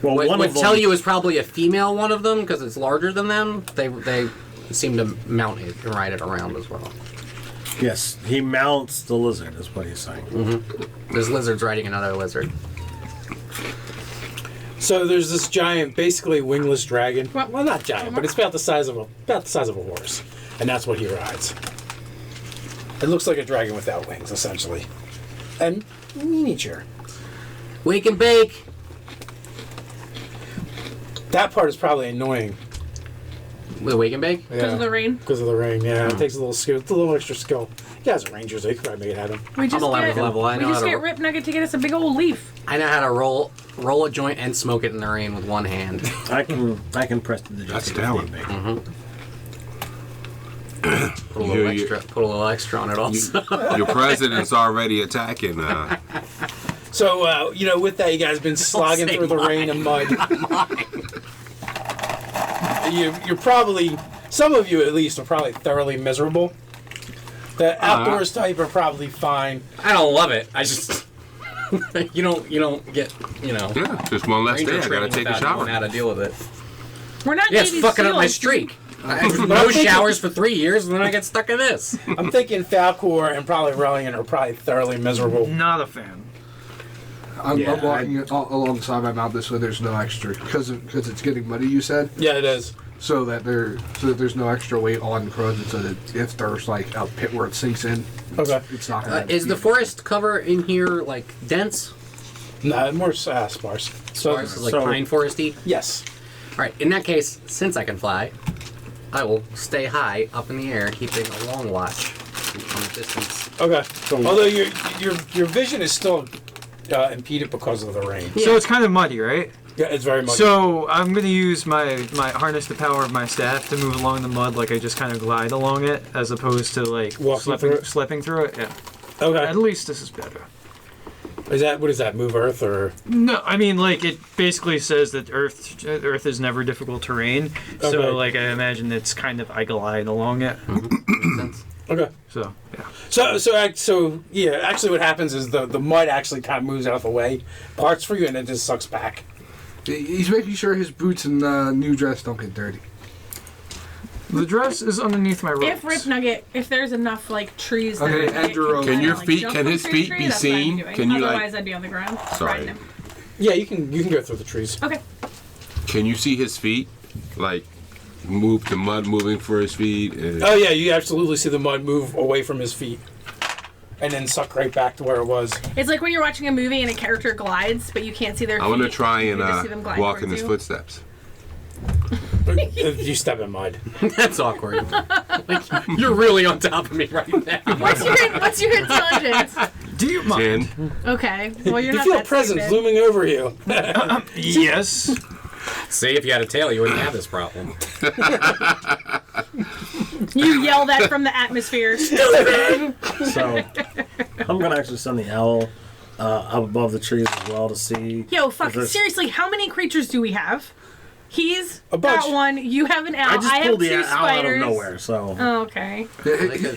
Well, what one would of them, tell you is probably a female one of them because it's larger than them. They seem to mount it and ride it around as well. Yes, he mounts the lizard, is what he's saying. This lizard's riding another lizard. So there's this giant, basically wingless dragon. What? Well, not giant, but it's about the size of a horse, and that's what he rides. It looks like a dragon without wings, essentially, and miniature. Wake and bake. That part is probably annoying. With Wake and Bake? Because of the rain. Because of the rain, yeah. It takes a little skill. It's a little extra skill. You guys are rangers. They could probably make it happen. We just I'm 11th get, level. I we know just how to get Rip Nugget to get us a big old leaf. I know how to roll a joint and smoke it in the rain with one hand. I can press the digits. That's talent. Put a little extra on it also. Your president's already attacking. So, with that, you guys been slogging say through the rain and mud. You're probably, some of you at least, are probably thoroughly miserable. The outdoors type are probably fine. I don't love it. I just you don't get Yeah, just one less day. I gotta take a shower. How to deal with it? We're not Yeah, it's Navy fucking up my SEALs. streak. No showers for 3 years, and then I get stuck in this. I'm thinking Falcor and probably Reliant are probably thoroughly miserable. Not a fan. I'm walking alongside my mount this way. There's no extra because it's getting muddy. You said Yeah, it is. so that there's no extra weight on Croydon, so that if there's like a pit where it sinks in, Okay. it's not gonna. Is the forest cover in here like dense? No, more sparse. Forest is like so- pine foresty. Yes. All right. In that case, since I can fly, I will stay high up in the air, keeping a long watch from the distance. Okay. Although your vision is still impeded because of the rain. So it's kind of muddy, right? Yeah, it's very much. So I'm gonna use my harness the power of my staff to move along the mud, like I just kind of glide along it, as opposed to like Walking through it? slipping through it. Yeah. Okay. At least this is better. What is that? Move Earth or? No, I mean like it basically says that Earth is never difficult terrain. Okay. So like I imagine it's kind of I glide along it. Makes sense. Okay. So yeah. So yeah. Actually, what happens is the mud actually kind of moves out of the way, parts for you, and it just sucks back. He's making sure his boots and new dress don't get dirty. The dress is underneath my robes. If Rip Nugget, if there's enough like trees that Okay, Rip Nugget Andrew, can can kinda, your like, feet- jump can from his tree to feet tree, be that's what I'd seen? doing. Can you, like- Otherwise, I'd be on the ground. Sorry. riding him. Yeah, you can go through the trees. Okay. Can you see his feet? Like, move the mud moving for his feet? Oh yeah, you absolutely see the mud move away from his feet, and then suck right back to where it was. It's like when you're watching a movie and a character glides, but you can't see their feet. I want to try and You just see them glide walk in towards his you. footsteps. If you step in mud. That's awkward. Like, you're really on top of me right now. What's your intelligence? Do you mind? 10. Okay. Well, you're You not feel that presence stupid. looming over you. Yes. See, if you had a tail, you wouldn't have this problem. You yell that from the atmosphere. So I'm gonna actually send the owl up above the trees as well to see. Yo, fuck. if there's- Seriously, how many creatures do we have? He's A bunch. got one. You have an owl. I just have pulled the two owl out of spiders. nowhere, so Oh, okay.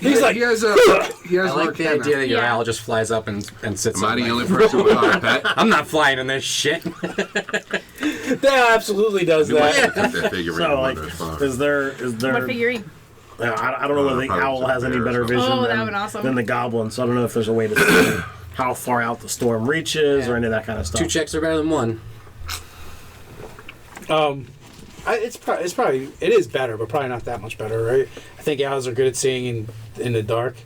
He's like, he has I an like the arcana. idea that your Yeah. owl just flies up and sits Am I on the my- only person without a pet? I'm not flying in this shit. that absolutely does You might that. put that figurine so on like, there, fine. is there? What figurine? I don't know whether the Probably owl just has a any bear or better something. vision Oh, that than, would be awesome. than the goblin, so I don't know if there's a way to see how far out the storm reaches or any of that kind of stuff. 2 checks are better than 1. It is better, but probably not that much better, right? I think owls are good at seeing in the dark,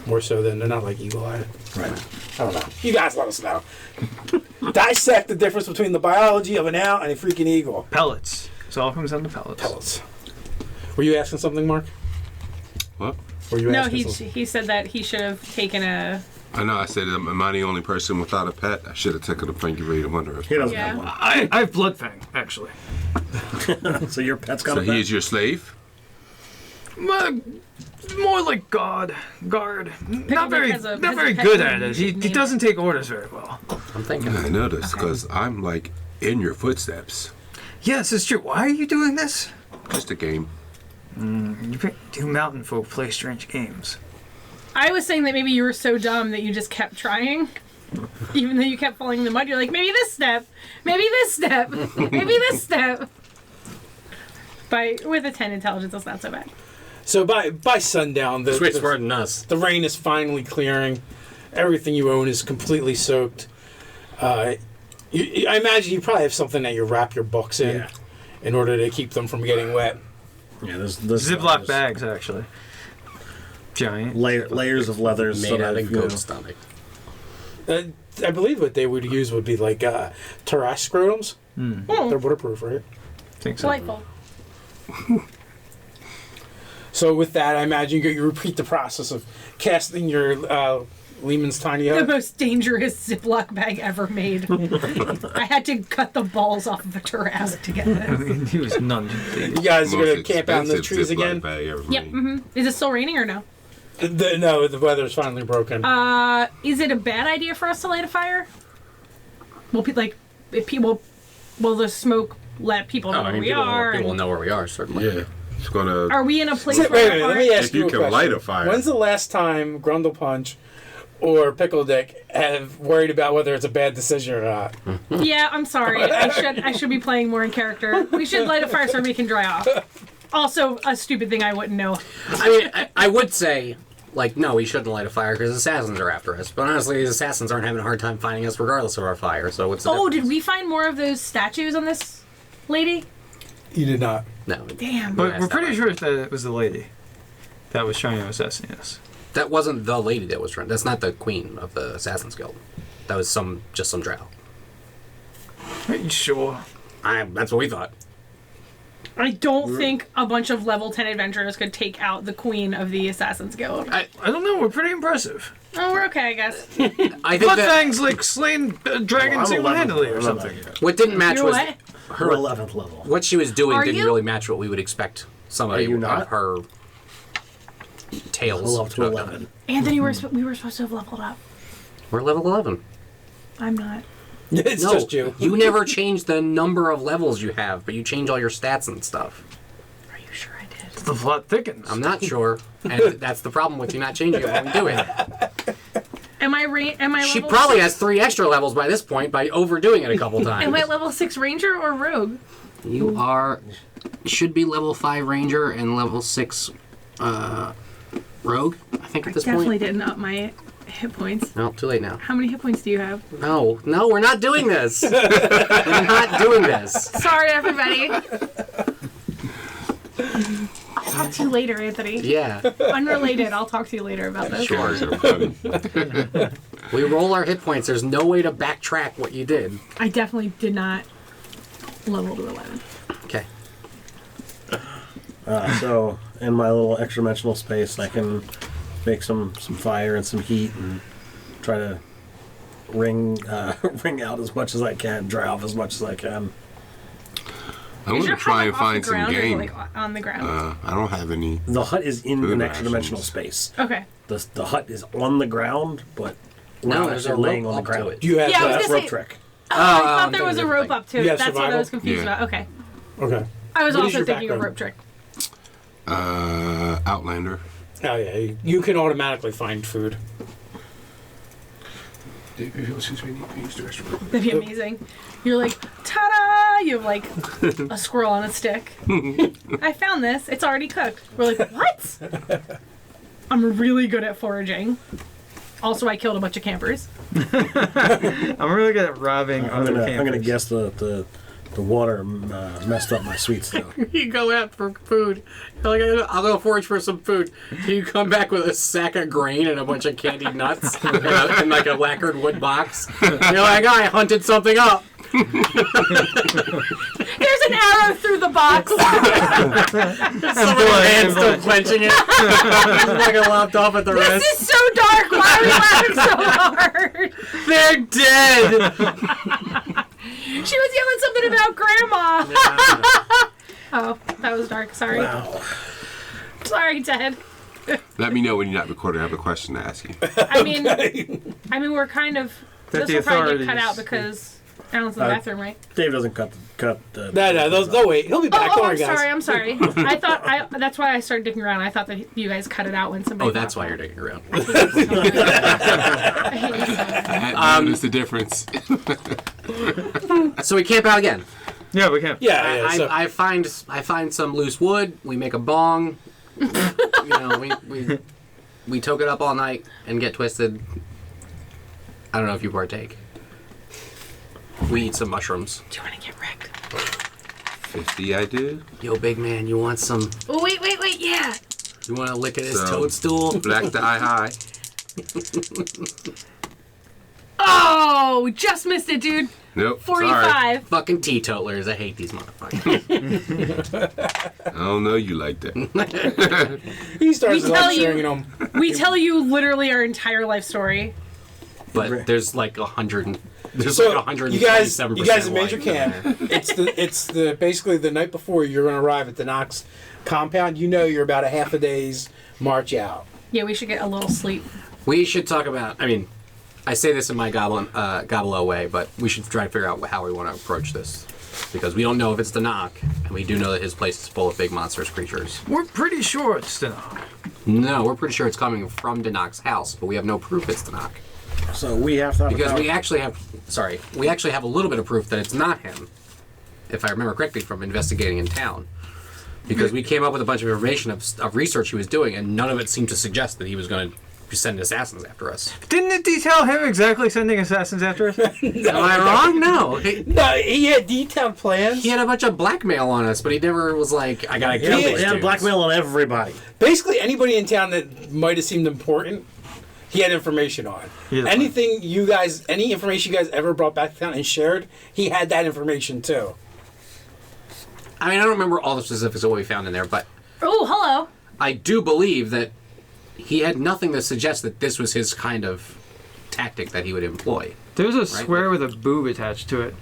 more so than they're not like eagle eye. Right. I don't know. You guys let us know. Dissect the difference between the biology of an owl and a freaking eagle. Pellets. So it all comes down to pellets. Pellets. Were you asking something, Mark? What? Were you No, asking he something? he said that he should have taken a. I know, I said, am I the only person without a pet? I should have taken a Pinky Wonder. He doesn't Yeah. have one. I have Bloodfang, actually. So your pet's got So a he pet? is your slave? More like guard. Not very, has a not very pet good name, at you it. should He name doesn't take orders very well. I'm thinking. I noticed, because I'm like in your footsteps. Yes, it's true. Why are you doing this? Just a game. Do mountain folk play strange games? I was saying that maybe you were so dumb that you just kept trying. Even though you kept falling in the mud, you're like, maybe this step, maybe this step, maybe this step. With a 10 intelligence, that's not so bad. So by sundown, Switch word than us. the rain is finally clearing. Everything you own is completely soaked. I imagine you probably have something that you wrap your books in order to keep them from getting wet. Yeah, there's Ziploc bags, actually. Giant. layers of leathers Made so out that, of you know, goat stomach. I believe what they would use would be like terrace scrotums. They're waterproof, right? Think so. Delightful. So with that, I imagine you repeat the process of casting your Lehman's Tiny The Hut. most dangerous Ziploc bag ever made. I had to cut the balls off of a Tarrasque to get this. He was none. You guys are Most going to camp out in the expensive trees Ziploc again? bag ever Yep. made. Is it still raining or no? No, the weather's finally broken. Is it a bad idea for us to light a fire? Will will the smoke let people know where we are? People will and- know where we are, certainly. Yeah. It's gonna. Are we in a place Wait a where minute, let me ask If you you a can question. light a fire. When's the last time Grundle Punch or Pickle Dick have worried about whether it's a bad decision or not? Yeah, I'm sorry. I should be playing more in character. We should light a fire so we can dry off. Also, a stupid thing I wouldn't know. I mean, I would say, like, no, we shouldn't light a fire because assassins are after us. But honestly, these assassins aren't having a hard time finding us regardless of our fire, so what's the Oh, difference? did we find more of those statues on this lady? You did not. No. Damn. But Yeah, we're it's pretty not sure that it was the lady that was trying to assassinate us. That wasn't the lady that was trying. That's not the queen of the Assassin's Guild. That was just some drow. Are you sure? That's what we thought. I don't think a bunch of level 10 adventurers could take out the queen of the Assassin's Guild. I don't know. We're pretty impressive. Oh, we're okay, I guess. I think Blood that Fang's like slain dragon I'm single-handedly 11th. or I'm something. not- what didn't match You're was what? Her 11th level. what she was doing Are didn't you? really match what we would expect somebody Are you of not? her tales. Level up to 11. Anthony, we were supposed to have leveled up. We're level 11. I'm not. It's No, just you. you never change the number of levels you have, but you change all your stats and stuff. Are you sure I did? The plot thickens. I'm not sure, and that's the problem with you not changing it when we do it. Am I She level probably 6? has 3 extra levels by this point by overdoing it a couple times. Am I level 6 ranger or rogue? You should be level 5 ranger and level 6 rogue, I think, at this Definitely point. didn't up my hit points. No, too late now. How many hit points do you have? No, we're not doing this. We're not doing this. Sorry, everybody. I'll talk to you later, Anthony. Yeah. Unrelated, I'll talk to you later about this. Sure. Funny. We roll our hit points. There's no way to backtrack what you did. I definitely did not level to 11. Okay. So, in my little extra dimensional space, I can make some fire and some heat and try to wring out as much as I can, dry off as much as I can. I'm Is gonna your try hut, and like, off find the some ground or, game. like, on the ground? I don't have any. The hut is in Food an extra dimensional rations. space. Okay. The hut is on the ground, but we're No, not there's a actually laying rope on the up to ground. it. Do you have Yeah, I was That's gonna rope say- trick. Oh, I thought I'm there was a thinking rope different up to You it. have That's what I survival? was confused Yeah. about. Okay. Okay. I was What is also your thinking a background? rope trick. Outlander. Oh yeah, you can automatically find food. That'd be amazing. You're like, ta-da! You have like a squirrel on a stick. I found this. It's already cooked. We're like, what? I'm really good at foraging. Also, I killed a bunch of campers. I'm really good at robbing I'm other gonna campers. guess the water messed up my sweet stuff. You go out for food. You're like, I'll go forage for some food. You come back with a sack of grain and a bunch of candied nuts and like a lacquered wood box. You're like, I hunted something up. There's an arrow through the box. Someone's hand still clenching it. It's like it lopped off at the This wrist. is so dark. Why are we laughing so hard? They're dead. She was yelling something about grandma. Oh, that was dark. Sorry. Wow. Sorry, Ted. Let me know when you're not recording. I have a question to ask you. I mean, we're kind of. That This the will probably get authorities- cut out because Alan's in the bathroom, right? Dave doesn't cut the. No, wait. He'll be back. Oh, Don't I'm worry, guys. sorry. I'm sorry. I thought that's why I started digging around. I thought that you guys cut it out when somebody. Oh, that's why you're digging around. I hate you so much. I hadn't noticed the difference. So we camp out again. Yeah, we can. Yeah, yeah. I find some loose wood. We make a bong. We toke it up all night and get twisted. I don't know if you partake. We eat some mushrooms. Do you want to get wrecked? 50, I do. Yo, big man, you want some? Oh, wait. Yeah. You want to lick at his So- toadstool? Black die high. Oh, we just missed it, dude. Nope. Sorry. 45. Fucking teetotalers. I hate these motherfuckers. I don't know you like that. He starts We tell lecturing you- them. We tell you literally our entire life story. But there's like 100. There's So like 147%. you guys have made your white in camp. there. It's the basically the night before you're going to arrive at the Knox compound. You know you're about a half a day's march out. Yeah, we should get a little sleep. We should talk about. I mean, I say this in my Gobble way, but we should try to figure out how we want to approach this because we don't know if it's the Knock, and we do know that his place is full of big monstrous creatures. We're pretty sure it's the Knock. No, we're pretty sure it's coming from Danak's house, but we have no proof it's the Knock. So we have to have Because a we actually have a little bit of proof that it's not him, if I remember correctly from investigating in town. Because we came up with a bunch of information of research he was doing, and none of it seemed to suggest that he was going to send assassins after us. Didn't it detail him exactly sending assassins after us? Am I wrong? No. No, he had detailed plans. He had a bunch of blackmail on us, but he never was like, I gotta kill these he had dudes. blackmail on everybody. Basically, anybody in town that might have seemed important, he had information on. Yeah. Any information you guys ever brought back to town and shared, he had that information too. I mean, I don't remember all the specifics of what we found in there, but Oh, hello. I do believe that he had nothing to suggest that this was his kind of tactic that he would employ. There's a square with a boob attached to it.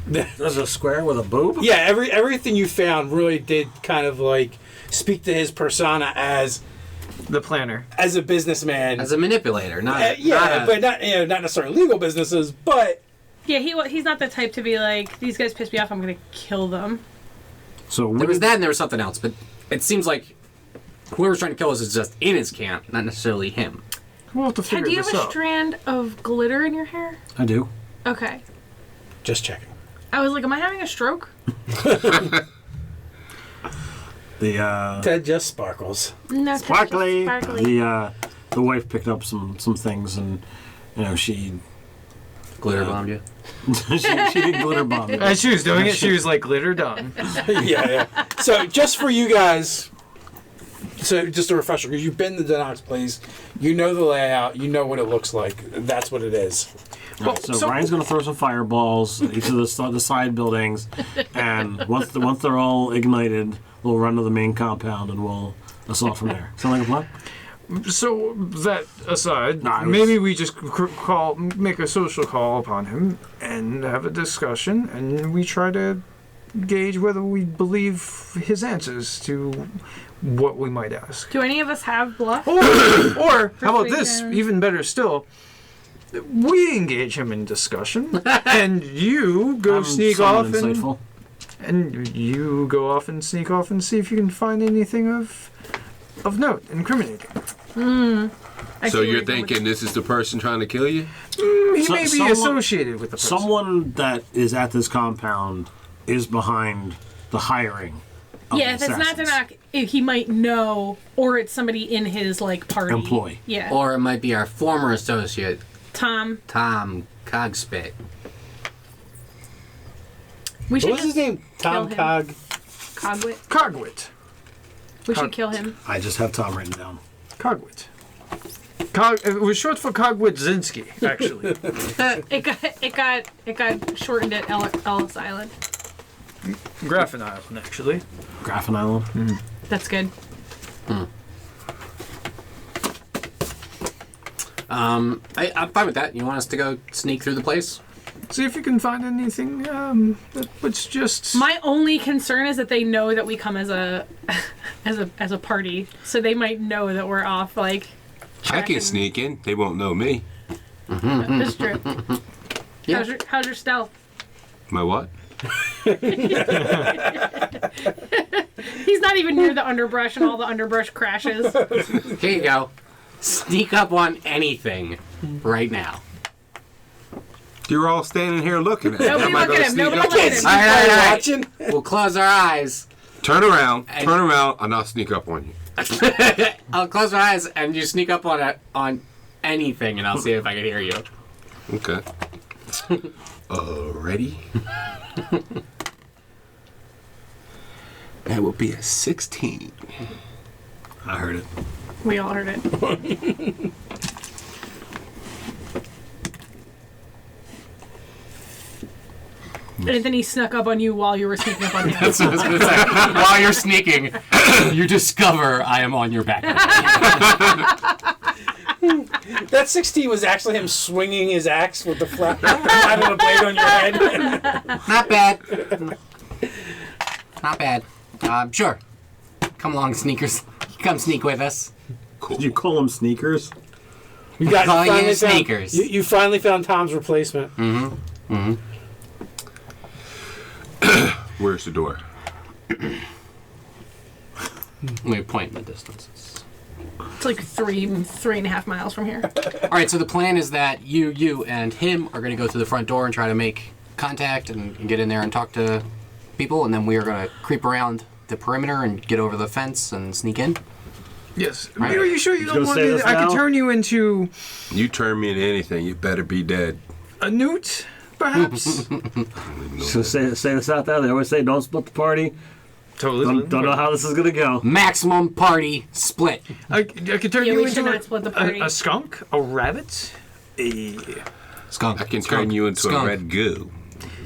There's a square with a boob? Yeah, everything you found really did kind of like speak to his persona as The planner. a businessman. As a manipulator, not but not necessarily legal businesses, but Yeah, he's not the type to be like, these guys piss me off, I'm going to kill them. So There was that and there was something else, but it seems like whoever's trying to kill us is just in his camp, not necessarily him. We'll have to Ted, figure do you have this a out. strand of glitter in your hair? I do. Okay. just checking. I was like, am I having a stroke? The Ted just sparkles. No, Ted's just sparkly. sparkly. The wife picked up some things and she Glitter bombed you. she did glitter bomb. it. As she was doing it, she was like, glitter done. Yeah. So just for you guys, so just a refresher, because you've been to Denox place, you know the layout, you know what it looks like. That's what it is. Right, so Ryan's gonna throw some fireballs at each of the side buildings, and once they're all ignited, we'll run to the main compound and we'll assault from there. Sound like a plan? So that aside, No, I was- maybe we just make a social call upon him and have a discussion, and we try to gauge whether we believe his answers to what we might ask. Do any of us have bluff? Or how about this? Persuasion. Even better still. We engage him in discussion, and you go I'm sneak somewhat off insightful. and you go off and sneak off and see if you can find anything of note, incriminating. I So see you're where going with thinking this is the person trying to kill you? He So- may be someone- associated with the person. Someone that is at this compound is behind the hiring. Of Yeah, the if it's not assassins. Danak, he might know, or it's somebody in his like party. Employee. Yeah. Or it might be our former associate, Tom. Tom Cogspit. We should What was his just name? Tom him. Cog. Cogwit. Cogwit. We should kill him. I just have Tom written down. Cogwit. It was short for Cogwit-Zinski, actually. It got shortened at Ellis Island. Graffin Island, actually. Graffin Island. That's good. I'm fine with that. You want us to go sneak through the place? See if you can find anything that's just... My only concern is that they know that we come as a as a party, so they might know that we're off. Like, I can tracking- sneak in. They won't know me. That's true. Yeah. How's your stealth? My what? He's not even near the underbrush, and all the underbrush crashes. Here you go. Sneak up on anything right now. You're all standing here looking at me. Nobody Am I look gonna at him. sneak Nobody up look on at you? him. All right. Watching. We'll close our eyes. Turn around, and I'll sneak up on you. I'll close my eyes and you sneak up on anything, and I'll see if I can hear you. Okay. Ready? That would be a 16. I heard it. We all heard it. And then he snuck up on you while you were sneaking up on him. That's what I was gonna say. While you're sneaking, you discover I am on your back. That 16 was actually him swinging his axe with the flat of the blade on your head. Not bad. Not bad. Sure. Come along, sneakers. Come sneak with us. Did you call them sneakers? You got Call you finally found- sneakers. You finally found Tom's replacement. Where's the door? We point in the distances. It's like 3.5 miles from here. All right, so the plan is that you and him are going to go through the front door and try to make contact and get in there and talk to people, and then we are going to creep around the perimeter and get over the fence and sneak in. Yes. Right. Are you sure you don't gonna want say me this to... I now? could turn you into You turn me into anything, you better be dead. a newt, perhaps? So say this out there. They always say don't split the party. Totally. Don't know how this is gonna go. Maximum party split. I could turn Yeah, you we should into not split the party. a skunk, a rabbit, a... Skunk. I can Skunk. turn you into Skunk. a red goo.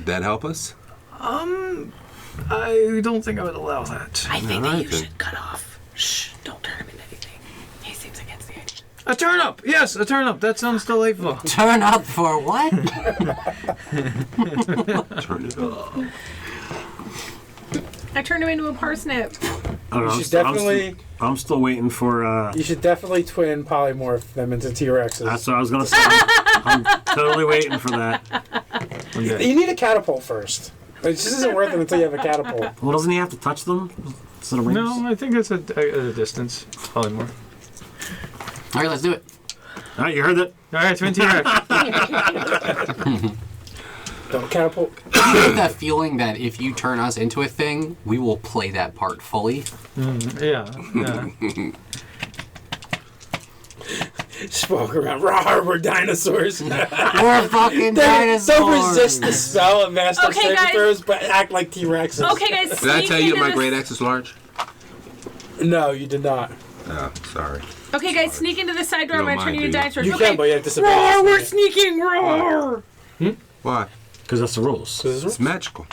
That help us? I don't think I would allow that. I think All that right, you then. should cut off. Shh, don't turn him into anything. He seems against the idea. A turnip! Yes, a turnip. That sounds delightful. Turn up for what? Turn it up. I turned him into a parsnip. I don't know. You should definitely, I'm still waiting for. you should definitely twin polymorph them into T-Rexes. That's what I was gonna say. I'm totally waiting for that. You need a catapult first. It just isn't worth it until you have a catapult. Well, doesn't he have to touch them? Instead of rings? No, I think it's at a distance. Probably more. All right, let's do it. All right, you heard that. All right, Twin T-Rex. Don't catapult. I get that feeling that if you turn us into a thing, we will play that part fully. Yeah. Just walk around. Rawr, we're dinosaurs. We're fucking Don't resist the spell of master Okay, saving guys. throws, but act like T-Rexes. Okay, guys. Did I sneak tell you into my this- great axe is large? No, you did not. Oh, sorry. Okay, guys, sneak into the side door. You I'm don't gonna turn mind, you into do you? dinosaurs. You okay. can, but you have disadvantage. Roar, we're sneaking. Roar. Why? Because that's the rules. It's magical.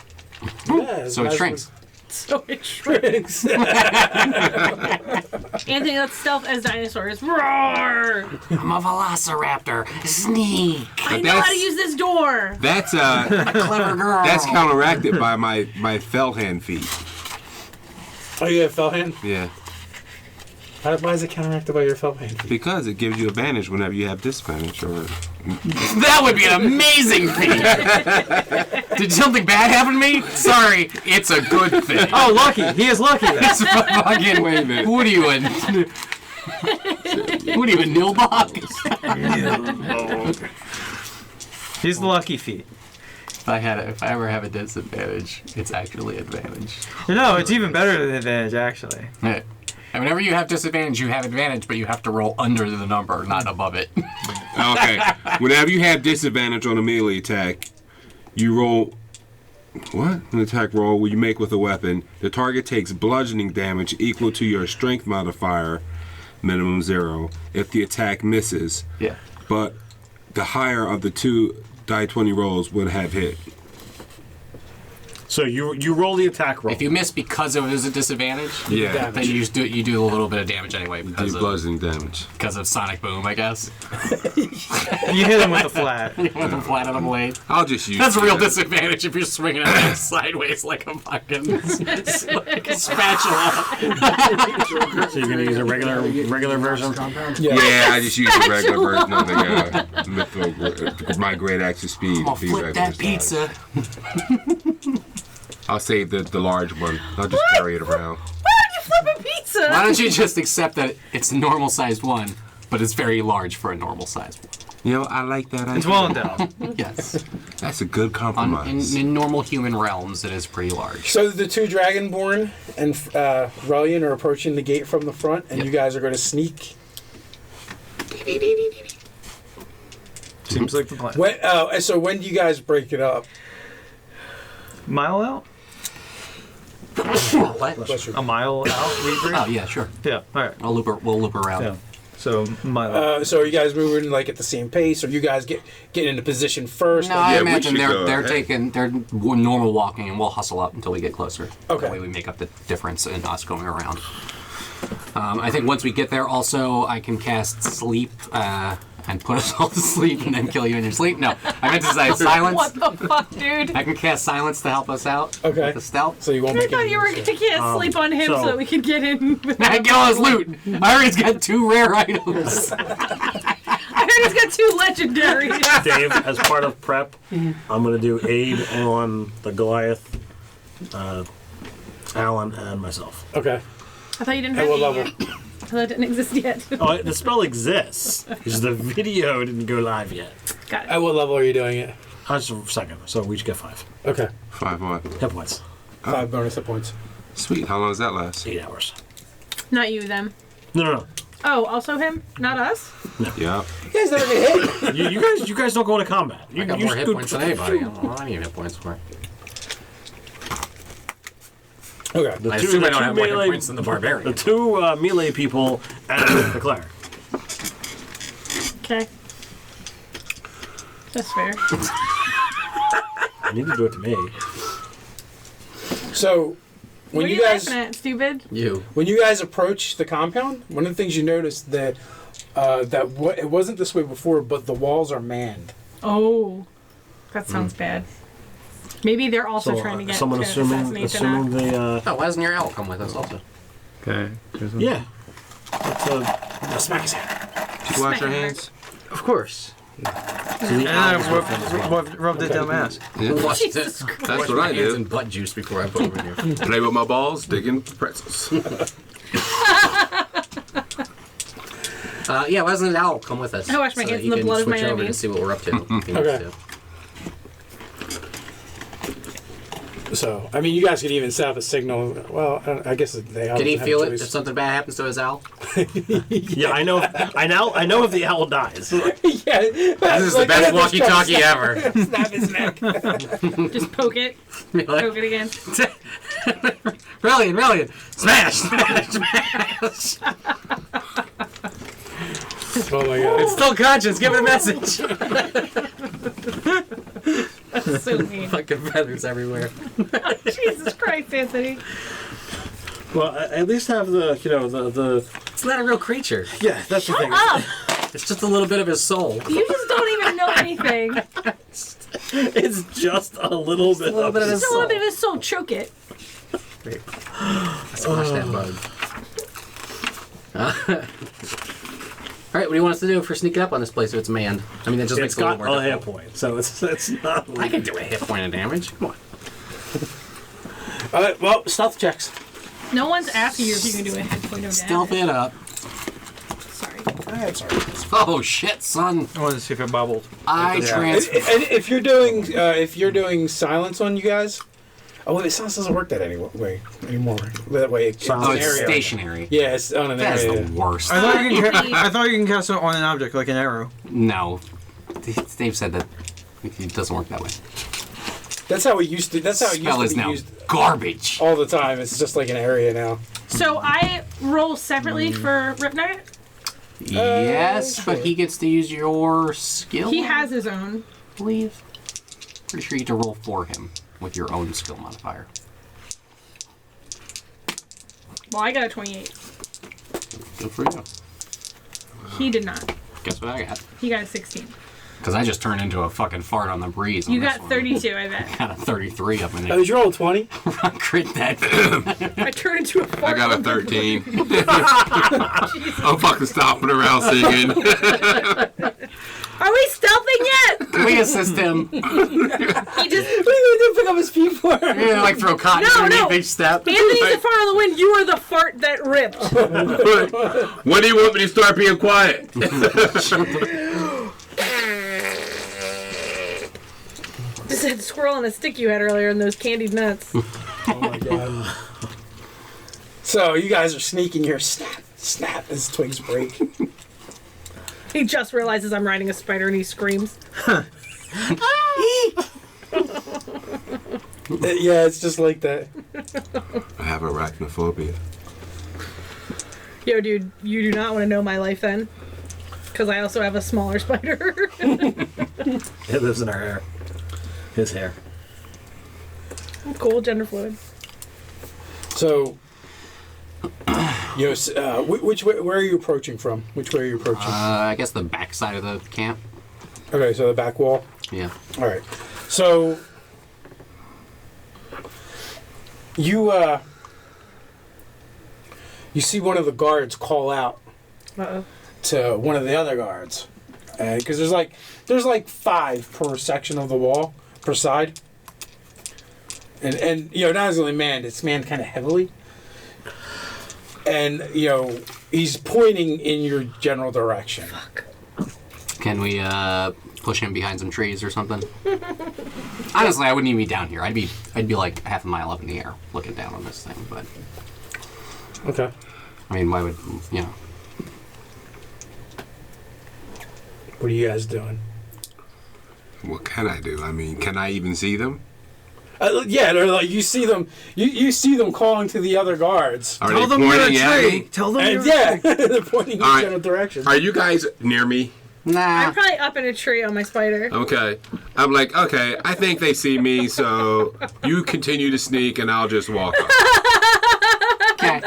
Yeah, So it shrinks. So it shrinks. Anthony, let's stealth as dinosaurs. Roar. I'm a velociraptor. Sneak. I know how to use this door. That's Clever girl. that's counteracted by my fell hand feat. Oh, you have fell hand? Yeah. Why is it counteracted by your fell hand? Because it gives you advantage whenever you have disadvantage or That would be an amazing thing. Did something bad happen to me? Sorry, it's a good thing. Oh, lucky. He is lucky. Then. It's fucking. Wait a minute. What are you in? What are you in, Nilbog? He's the lucky feet. If I ever have a disadvantage, it's actually advantage. No, it's even better than advantage, actually. Yeah. And whenever you have disadvantage, you have advantage, but you have to roll under the number, not above it. Okay. Whenever you have disadvantage on a melee attack, you roll what? An attack roll where you make with a weapon. The target takes bludgeoning damage equal to your strength modifier, minimum 0, if the attack misses. Yeah. But the higher of the two die 20 rolls would have hit. So you roll the attack roll. If you miss because it was a disadvantage, Yeah. then you just do a little bit of damage anyway Do because bludgeoning damage. of Sonic Boom, I guess. You hit him with the flat. With the flat on the blade. I'll just use That's a real that. disadvantage if you're swinging it sideways like a fucking like a spatula. So you're gonna use a regular version. Yeah, I just use the regular version of the mythical, my great axe of speed. I'm gonna be flip regular that size. pizza. I'll save the large one. I'll just carry it around. Why would you flip a pizza? Why don't you just accept that it's a normal sized one, but it's very large for a normal sized one? You know, I like that idea. It's well endowed. Yes. That's a good compromise. In normal human realms, it is pretty large. So the two Dragonborn and Relian are approaching the gate from the front, and Yep. you guys are going to sneak. Seems like the plan. So when do you guys break it up? Mile out? What? Bless you. A mile out? We break? Oh yeah, sure. Yeah. All right. We'll loop around. Yeah. So my So are you guys moving like at the same pace, or you guys get into position first? No, Like, I Yeah, we imagine should go they're ahead. they're normal walking, and we'll hustle up until we get closer. Okay. That way we make up the difference in us going around. I think once we get there, also I can cast sleep and put us all to sleep, and then kill you in your sleep. No, I meant to say silence. What the fuck, dude? I can cast silence to help us out. Okay. With the stealth. So you won't I make thought any you were moves. going to can't sleep on him so that we could get in. I get all his loot. I already got 2 rare items. I heard he's got 2 legendaries. Dave, as part of prep, I'm going to do aid on the Goliath, Alan, and myself. Okay. I thought you didn't At have what it level? yet. I thought it didn't exist yet. Oh, the spell exists. Just the video didn't go live yet. Got it. At what level are you doing it? Just a second, so we each get 5 Okay. 5 what? hit points. 5 bonus hit points. Sweet. How long does that last? 8 hours. Not you, them. No. Oh, also him? Not us? Yeah. You guys never get hit. You guys don't go into combat. I got more hit points than anybody. I don't know what I need hit points for. Okay. The I two- assume the I don't two have more hit melee- points than the barbarian. The 2 melee people and the cleric. Okay. That's fair. You need to do it to me. So What when are you you guys laughing at, stupid? You. when you guys approach the compound, one of the things you notice that it wasn't this way before, but the walls are manned. Oh. That sounds bad. Maybe they're also So trying to get someone to assuming assassinate they Oh, why doesn't your owl come with us also? okay. yeah. It's smack his hand. Did you wash your hands? Of course. So the And owls I with them as well. rubbed it down my ass. Yeah. Washed it. Jesus Christ. That's Washed what my I hands did. in butt juice before I put them in here. Play with my balls, digging pretzels. Yeah, why doesn't an owl come with us? I wash my so hands that in the you can blood of my switch over to enemies. see what we're up to. if he Okay. needs to. So I mean, you guys could even set up a signal. Well, I guess they. Can he feel it if something bad happens to his owl? Yeah, I know. I know if the owl dies. Yeah, This is the best walkie-talkie ever. Snap his neck. Just poke it. Be like, Poke it again. Brilliant! Smash! Smash! Oh my god. It's still conscious. Give it a message. That's so mean. Fucking feathers everywhere. Jesus Christ, Anthony. Well, at least have the It's not a real creature. yeah. That's the thing. Up! It's just a little bit of his soul. You just don't even know anything. It's just a little bit. A little bit of his Just a little soul. bit of his soul. Choke it. Squash that bug. All right, what do you want us to do for sneaking up on this place if it's manned? I mean, that just makes It's it a little got more a hit difficult. point, so it's not. I can do a hit point of damage. Come on. Well, stealth checks. No one's asking you if you can do a hit point of Stealth damage. it up. Sorry. I'm sorry. Oh shit, son! I wanted to see if it bubbled. I Yeah. transfer. And if you're doing silence on you guys, oh wait, silence doesn't work that anymore. That way, it's Silence. Oh, an it's area. stationary. Yeah, it's on an That's area. the worst. I thought you can cast it on an object like an arrow. No, Dave said that it doesn't work that way. That's how it used to. That's how it Spell used is to be now used garbage. all the time. It's just like an area now. So I roll separately for Ripknight. Yes, but he gets to use your skill. He has his own. I believe. Pretty sure you get to roll for him with your own skill modifier. Well, I got a 28. Good for you. He did not. Guess what I got? He got a 16. Because I just turned into a fucking fart on the breeze. on You this got one. 32, I bet. Got a 33 up in Oh, there. did you roll a 20? Crit that. I turned into a I fart. got a 13. I'm fucking stopping around singing. Are we stealthing yet? Can we assist him? He just. What are you gonna do? Pick up his pee for? Yeah, like throw cotton No, underneath no. each step. Anthony's the fart on the wind. You are the fart that ripped. When do you want me to start being quiet? Just that squirrel on a stick you had earlier and those candied nuts. Oh my god. So you guys are sneaking here. Snap, snap as twigs break. He just realizes I'm riding a spider and he screams. Yeah, it's just like that. I have arachnophobia. Yo, dude, you do not want to know my life then. Because I also have a smaller spider. It lives in our hair. His hair. Cool, gender fluid. So, which way? Where are you approaching from? Which way are you approaching? I guess the back side of the camp. Okay, so the back wall. Yeah. All right. So you see one of the guards call out Uh-oh. to one of the other guards, because there's like 5 per section of the wall per side, and not only manned, it's manned kind of heavily, and he's pointing in your general direction. Fuck. Can we push him behind some trees or something? Honestly, I wouldn't even be down here. I'd be like half a mile up in the air looking down on this thing. But Okay. I mean, why would What are you guys doing? What can I do? I mean, can I even see them? Yeah, they're like you see them. You see them calling to the other guards. Are Tell they them you're a pointing at tree. me? Tell them And you're yeah, they're pointing in All right. general directions. Are you guys near me? nah. I'm probably up in a tree on my spider. Okay. I'm like, okay, I think they see me, so you continue to sneak and I'll just walk up. Okay.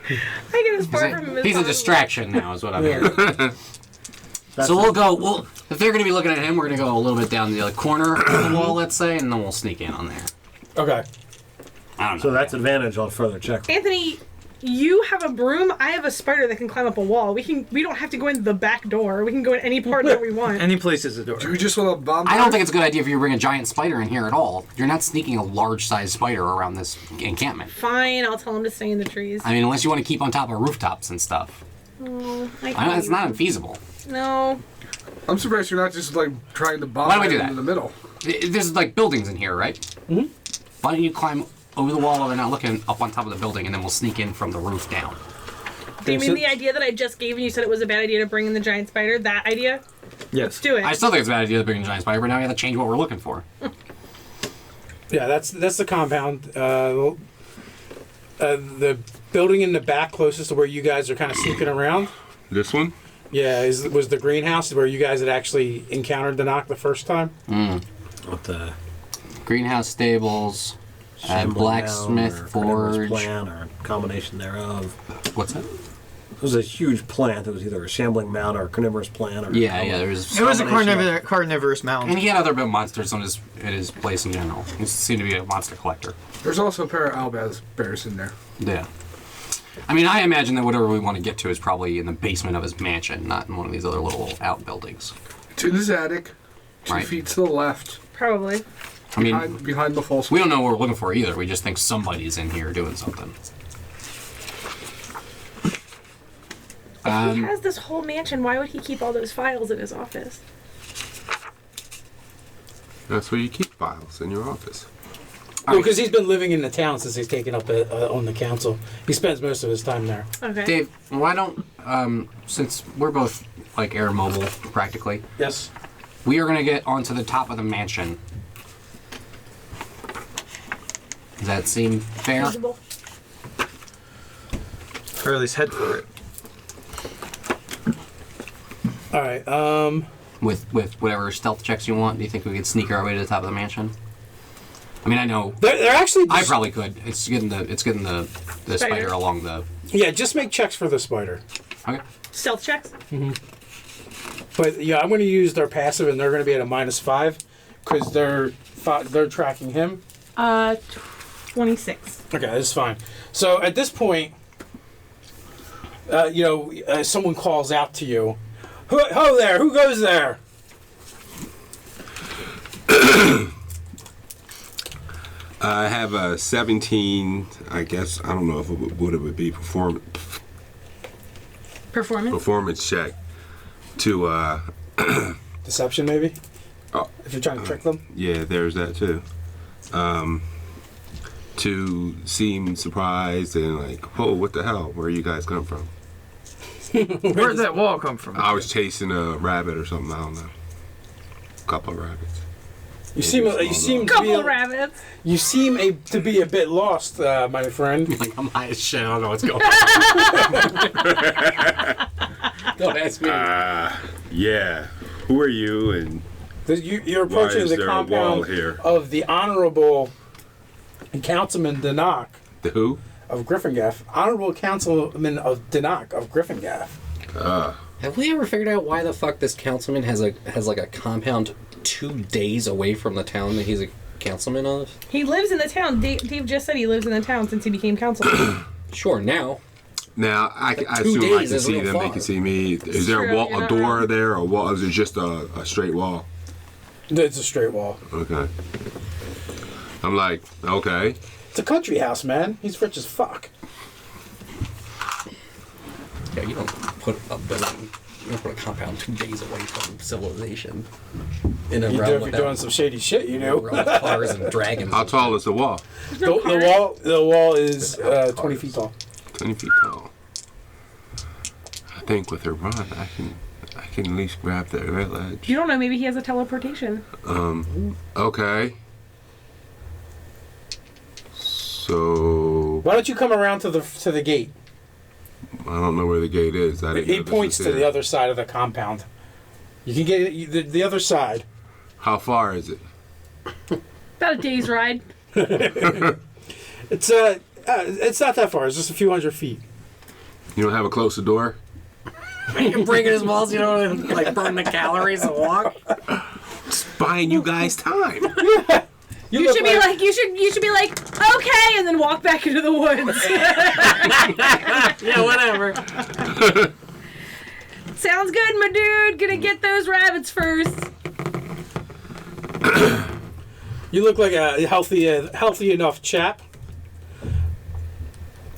I get as far from him as He's a possible. distraction now, is what I'm hearing. So we'll go. Well, if they're going to be looking at him, we're going to go a little bit down the corner of the wall, let's say, and then we'll sneak in on there. Okay. I don't know. So that's advantage on further check. Anthony, you have a broom. I have a spider that can climb up a wall. We don't have to go in the back door. We can go in any part that we want. Any place is a door. Do you just want to bomb? I don't think it's a good idea for you to bring a giant spider in here at all. You're not sneaking a large-sized spider around this encampment. Fine, I'll tell him to stay in the trees. I mean, unless you want to keep on top of rooftops and stuff. Oh, I I know it's can't. not infeasible. No. I'm surprised you're not just like trying to bomb Why don't we do him that? in the middle. There's like buildings in here, right? Mm-hmm. Why don't you climb over the wall while they're not looking up on top of the building, and then we'll sneak in from the roof down. Do you mean the idea that I just gave and you said it was a bad idea to bring in the giant spider? That idea? Yes. Let's do it. I still think it's a bad idea to bring a giant spider, but now we have to change what we're looking for. Yeah, that's the compound. The building in the back closest to where you guys are kind of sneaking around. This one? Yeah, was the greenhouse where you guys had actually encountered the knock the first time. With the Greenhouse stables, shambling blacksmith mound or carnivorous forge. plant or a combination thereof. What's that? It was a huge plant. It was either a shambling mound or a carnivorous plant. Or Yeah, there was. It was a combination carnivorous And mound. he had other big monsters on his place in general. He seemed to be a monster collector. There's also a pair of Albaz bears in there. Yeah. I mean, I imagine that whatever we want to get to is probably in the basement of his mansion, not in one of these other little outbuildings. It's in his attic, 2 Right. feet to the left, Probably. I mean, behind the false. we don't know what we're looking for either. We just think somebody's in here doing something. If he has this whole mansion, why would he keep all those files in his office? That's where you keep files, in your office. Well, because he's been living in the town since he's taken up on the council. He spends most of his time there. Okay. Dave, why don't, since we're both like air mobile practically, Yes. we are going to get onto the top of the mansion. Does that seem fair? Feasible. Or at least head for it. All right. With whatever stealth checks you want, do you think we could sneak our way to the top of the mansion? I mean, I know They're actually. I probably could. It's getting the spider along the. Yeah, just make checks for the spider. Okay. Stealth checks? But yeah, I'm going to use their passive, and they're going to be at a -5 because they're tracking him. 26. Okay, that's fine. So at this point, someone calls out to you. Ho there! Who goes there? I have a 17, I guess, I don't know if what it would be, Performance? performance check to, Deception, maybe. Oh. If you're trying to trick them. yeah, there's that too. To seem surprised and like, whoa, what the hell? Where you guys come from? Where'd that wall come from? I was chasing a rabbit or something, I don't know. Couple of rabbits. You seem to Couple be rabbits. you seem to be a bit lost, my friend. Like, I'm high as shit. I don't know what's going on. Don't ask me. Yeah. Who are you? And You're why approaching is the there a wall compound here? of the Honorable Councilman Danak The who? of Gryffindor. Honorable Councilman of Danak of Gryffindor. Have we ever figured out why the fuck this councilman has like a compound 2 days away from the town that he's a councilman of? He lives in the town. Dave just said he lives in the town since he became councilman. Sure, now. Now, I 2 assume I days can is see real them. They far. can see me. Is there True, a wall, you're a not door wrong. there, or wall? Is it just a straight wall? It's a straight wall. Okay. I'm like, okay. It's a country house, man. He's rich as fuck. Yeah, you don't put a building, you don't put a compound 2 days away from civilization. In a You do realm if you're without- doing some shady shit, you in a know. realm of cars and dragons. How tall is the wall? The wall is 20 feet tall. 20 feet tall. I think with her run, I can at least grab that red ledge. You don't know. Maybe he has a teleportation. Okay. So Why don't you come around to the gate? I don't know where the gate is. I didn't know He this points was to here. the other side of the compound. You can get the other side. How far is it? About a day's ride. It's not that far. It's just a few hundred feet. You don't have a closer door? You're breaking his balls, you don't like burn the calories and walk. Buying you guys time. You look should be like you should be like okay, and then walk back into the woods. Yeah, whatever. Sounds good, my dude. Gonna get those rabbits first. You look like a healthy enough chap.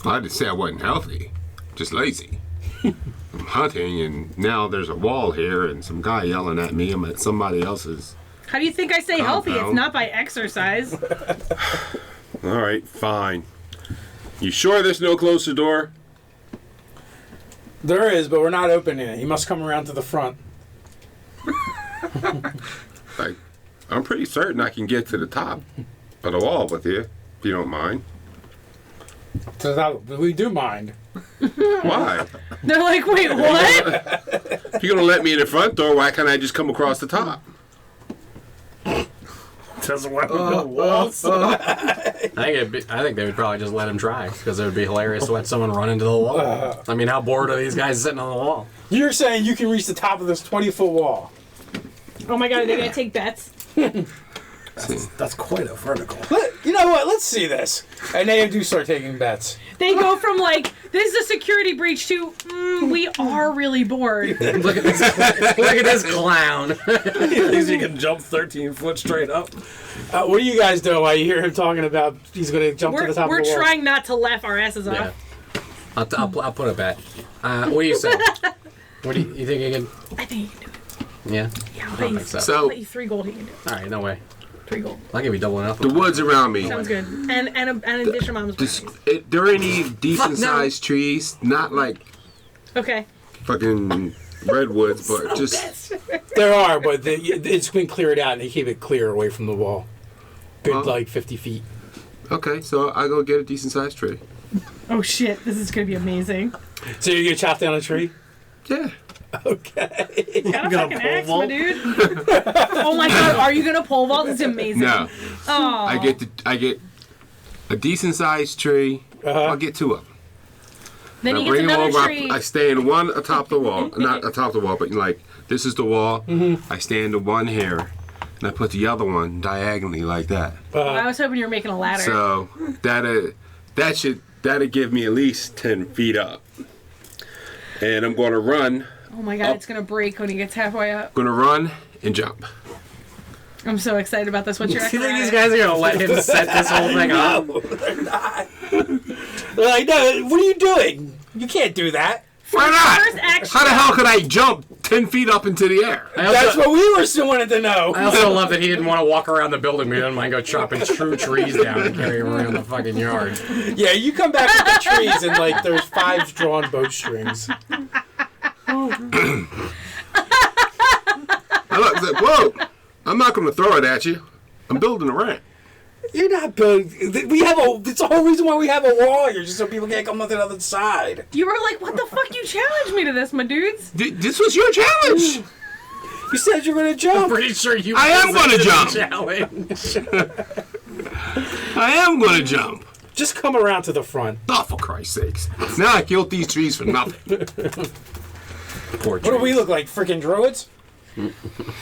I didn't say I wasn't healthy, just lazy. I'm hunting, and now there's a wall here, and some guy yelling at me. I'm at somebody else's. How do you think I stay healthy? It's Compound. not by exercise. All right, fine. You sure there's no closer door? There is, but we're not opening it. You must come around to the front. Like, I'm pretty certain I can get to the top of the wall with you, if you don't mind. We do mind. Why? They're like, wait, what? If you're gonna let me in the front door, why can't I just come across the top? Doesn't want to build walls. I think they would probably just let him try because it would be hilarious to let someone run into the wall. I mean, how bored are these guys sitting on the wall? You're saying you can reach the top of this 20-foot wall. Oh my god, are they gonna take bets? That's quite a vertical. You know what? Let's see this. And they do start taking bets. They go from like, this is a security breach to, we are really bored. Look at this clown. At least you can jump 13 foot straight up. What do you guys do while you hear him talking about he's going to jump to the top We're of the wall? trying not to laugh our asses Yeah. off. I'll put a bet. What do you say? What do you think you can? I think you can do it. Yeah. Yeah, I'll I bet don't you, think so. So- I'll bet you 3 gold he can do it. All right, no way. 3 gold. I'll give you double enough. The woods around me. Sounds good. And a dish of mom's Just, brownies. there are any decent sized trees, not like Okay. fucking redwoods, but just There are, but it's been cleared out and they keep it clear away from the wall. Good, Well- like 50 feet. okay. So I go get a decent sized tree. Oh shit, this is gonna be amazing. So you're going to chop down a tree? Yeah. Okay. Got a gonna fucking pole axe, vault? my dude. Oh my god, are you gonna pole vault? This is amazing. No. Oh. I get a decent sized tree. I'll get 2 of them. Then I he gets bring them another over. tree. I stand one atop the wall, not atop the wall, but like this is the wall. I stand the one here, and I put the other one diagonally like that. I was hoping you were making a ladder. So that'll give me at least 10 feet up. And I'm gonna run, oh my god, it's gonna break when he gets halfway up. and jump. I'm so excited about this. What's your Do you think these guys are gonna let him set this whole thing up? They're like, no, what are you doing? You can't do that. Why not? First action. How the hell could I jump 10 feet up into the air? That's what we were still wanting to know. I also love that he didn't want to walk around the building, but he didn't mind go chopping true trees down and carrying them around the fucking yard. Yeah, you come back with the trees and like there's 5 drawn bowstrings. I look, like, whoa! I'm not going to throw it at you. I'm building a ramp. You're not building. We have a. It's the whole reason why we have a wall here, just so people can't come on the other side. You were like, what the fuck? You challenged me to this, my dudes. This was your challenge. You said you were gonna jump. Pretty sure you. I am gonna jump. Challenge. I am gonna jump. Just come around to the front. Oh, for Christ's sakes! Now I killed these trees for nothing. Poor What do we look like? Freaking druids?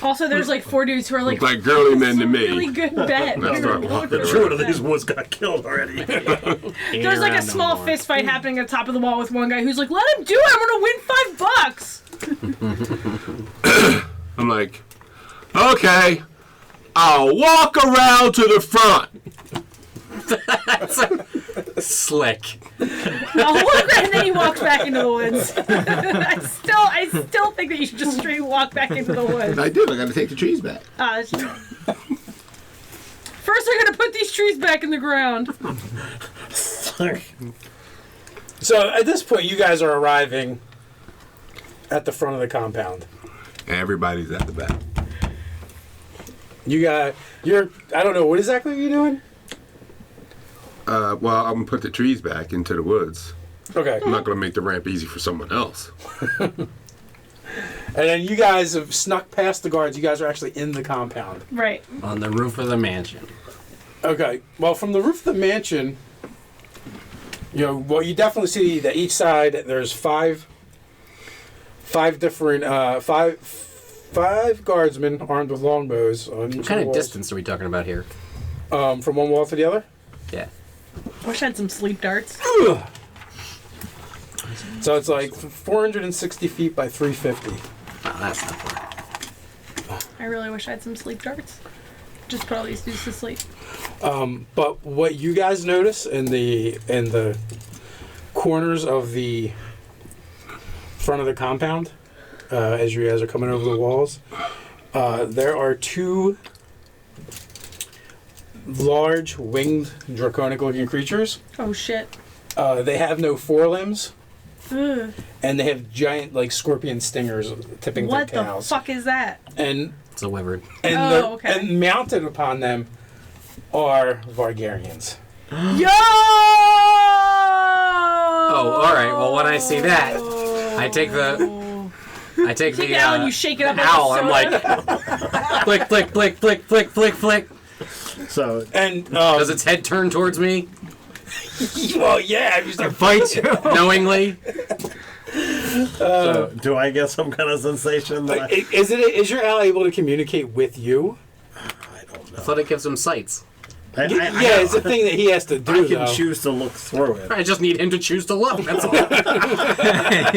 Also, there's like 4 dudes who are like, Look like girly men to me. really good bet. That's We're right. gonna go for The druid of that. these woods got killed already. There's like a small fist fight happening at the top of the wall with one guy who's like, let him do it. I'm gonna win $5. I'm like, okay, I'll walk around to the front. Slick. I'll walk around, and then he walks back into the woods. I still think that you should just straight walk back into the woods. I do. I got to take the trees back. That's true. First, I'm gonna put these trees back in the ground. So at this point, you guys are arriving at the front of the compound. Everybody's at the back. You're. I don't know what exactly are you doing. Well, I'm gonna put the trees back into the woods. Okay. I'm not gonna make the ramp easy for someone else. And then you guys have snuck past the guards. You guys are actually in the compound. Right. On the roof of the mansion. Okay. Well, from the roof of the mansion, you definitely see that each side there's five different five guardsmen armed with longbows on each What kind the of walls. distance are we talking about here? From one wall to the other. Yeah. Wish I had some sleep darts. So it's like 460 feet by 350. Oh, that's not far. I really wish I had some sleep darts. Just put all these dudes to sleep. But what you guys notice in the corners of the front of the compound, as you guys are coming over the walls, there are 2 large winged draconic-looking creatures. Oh shit. They have no forelimbs, Ugh. and they have giant like scorpion stingers tipping What their the tails. fuck is that? And It's a wyvern. Oh, okay. and mounted upon them are Vargarians. Yo! Oh, all right. Well, when I see that, I take the Take it out and you shake it up like owl. a I'm soda. like, flick, flick, flick, flick, flick, flick, flick. So And Does its head turn towards me well, yeah, you start Fight you. knowingly? So, do I get some kind of sensation that I, Is your ally able to communicate with you? I don't I know? thought it gives him sights. Yeah, it's a thing that he has to do. I can though. choose to look through it. I just need him to choose to look. That's all. He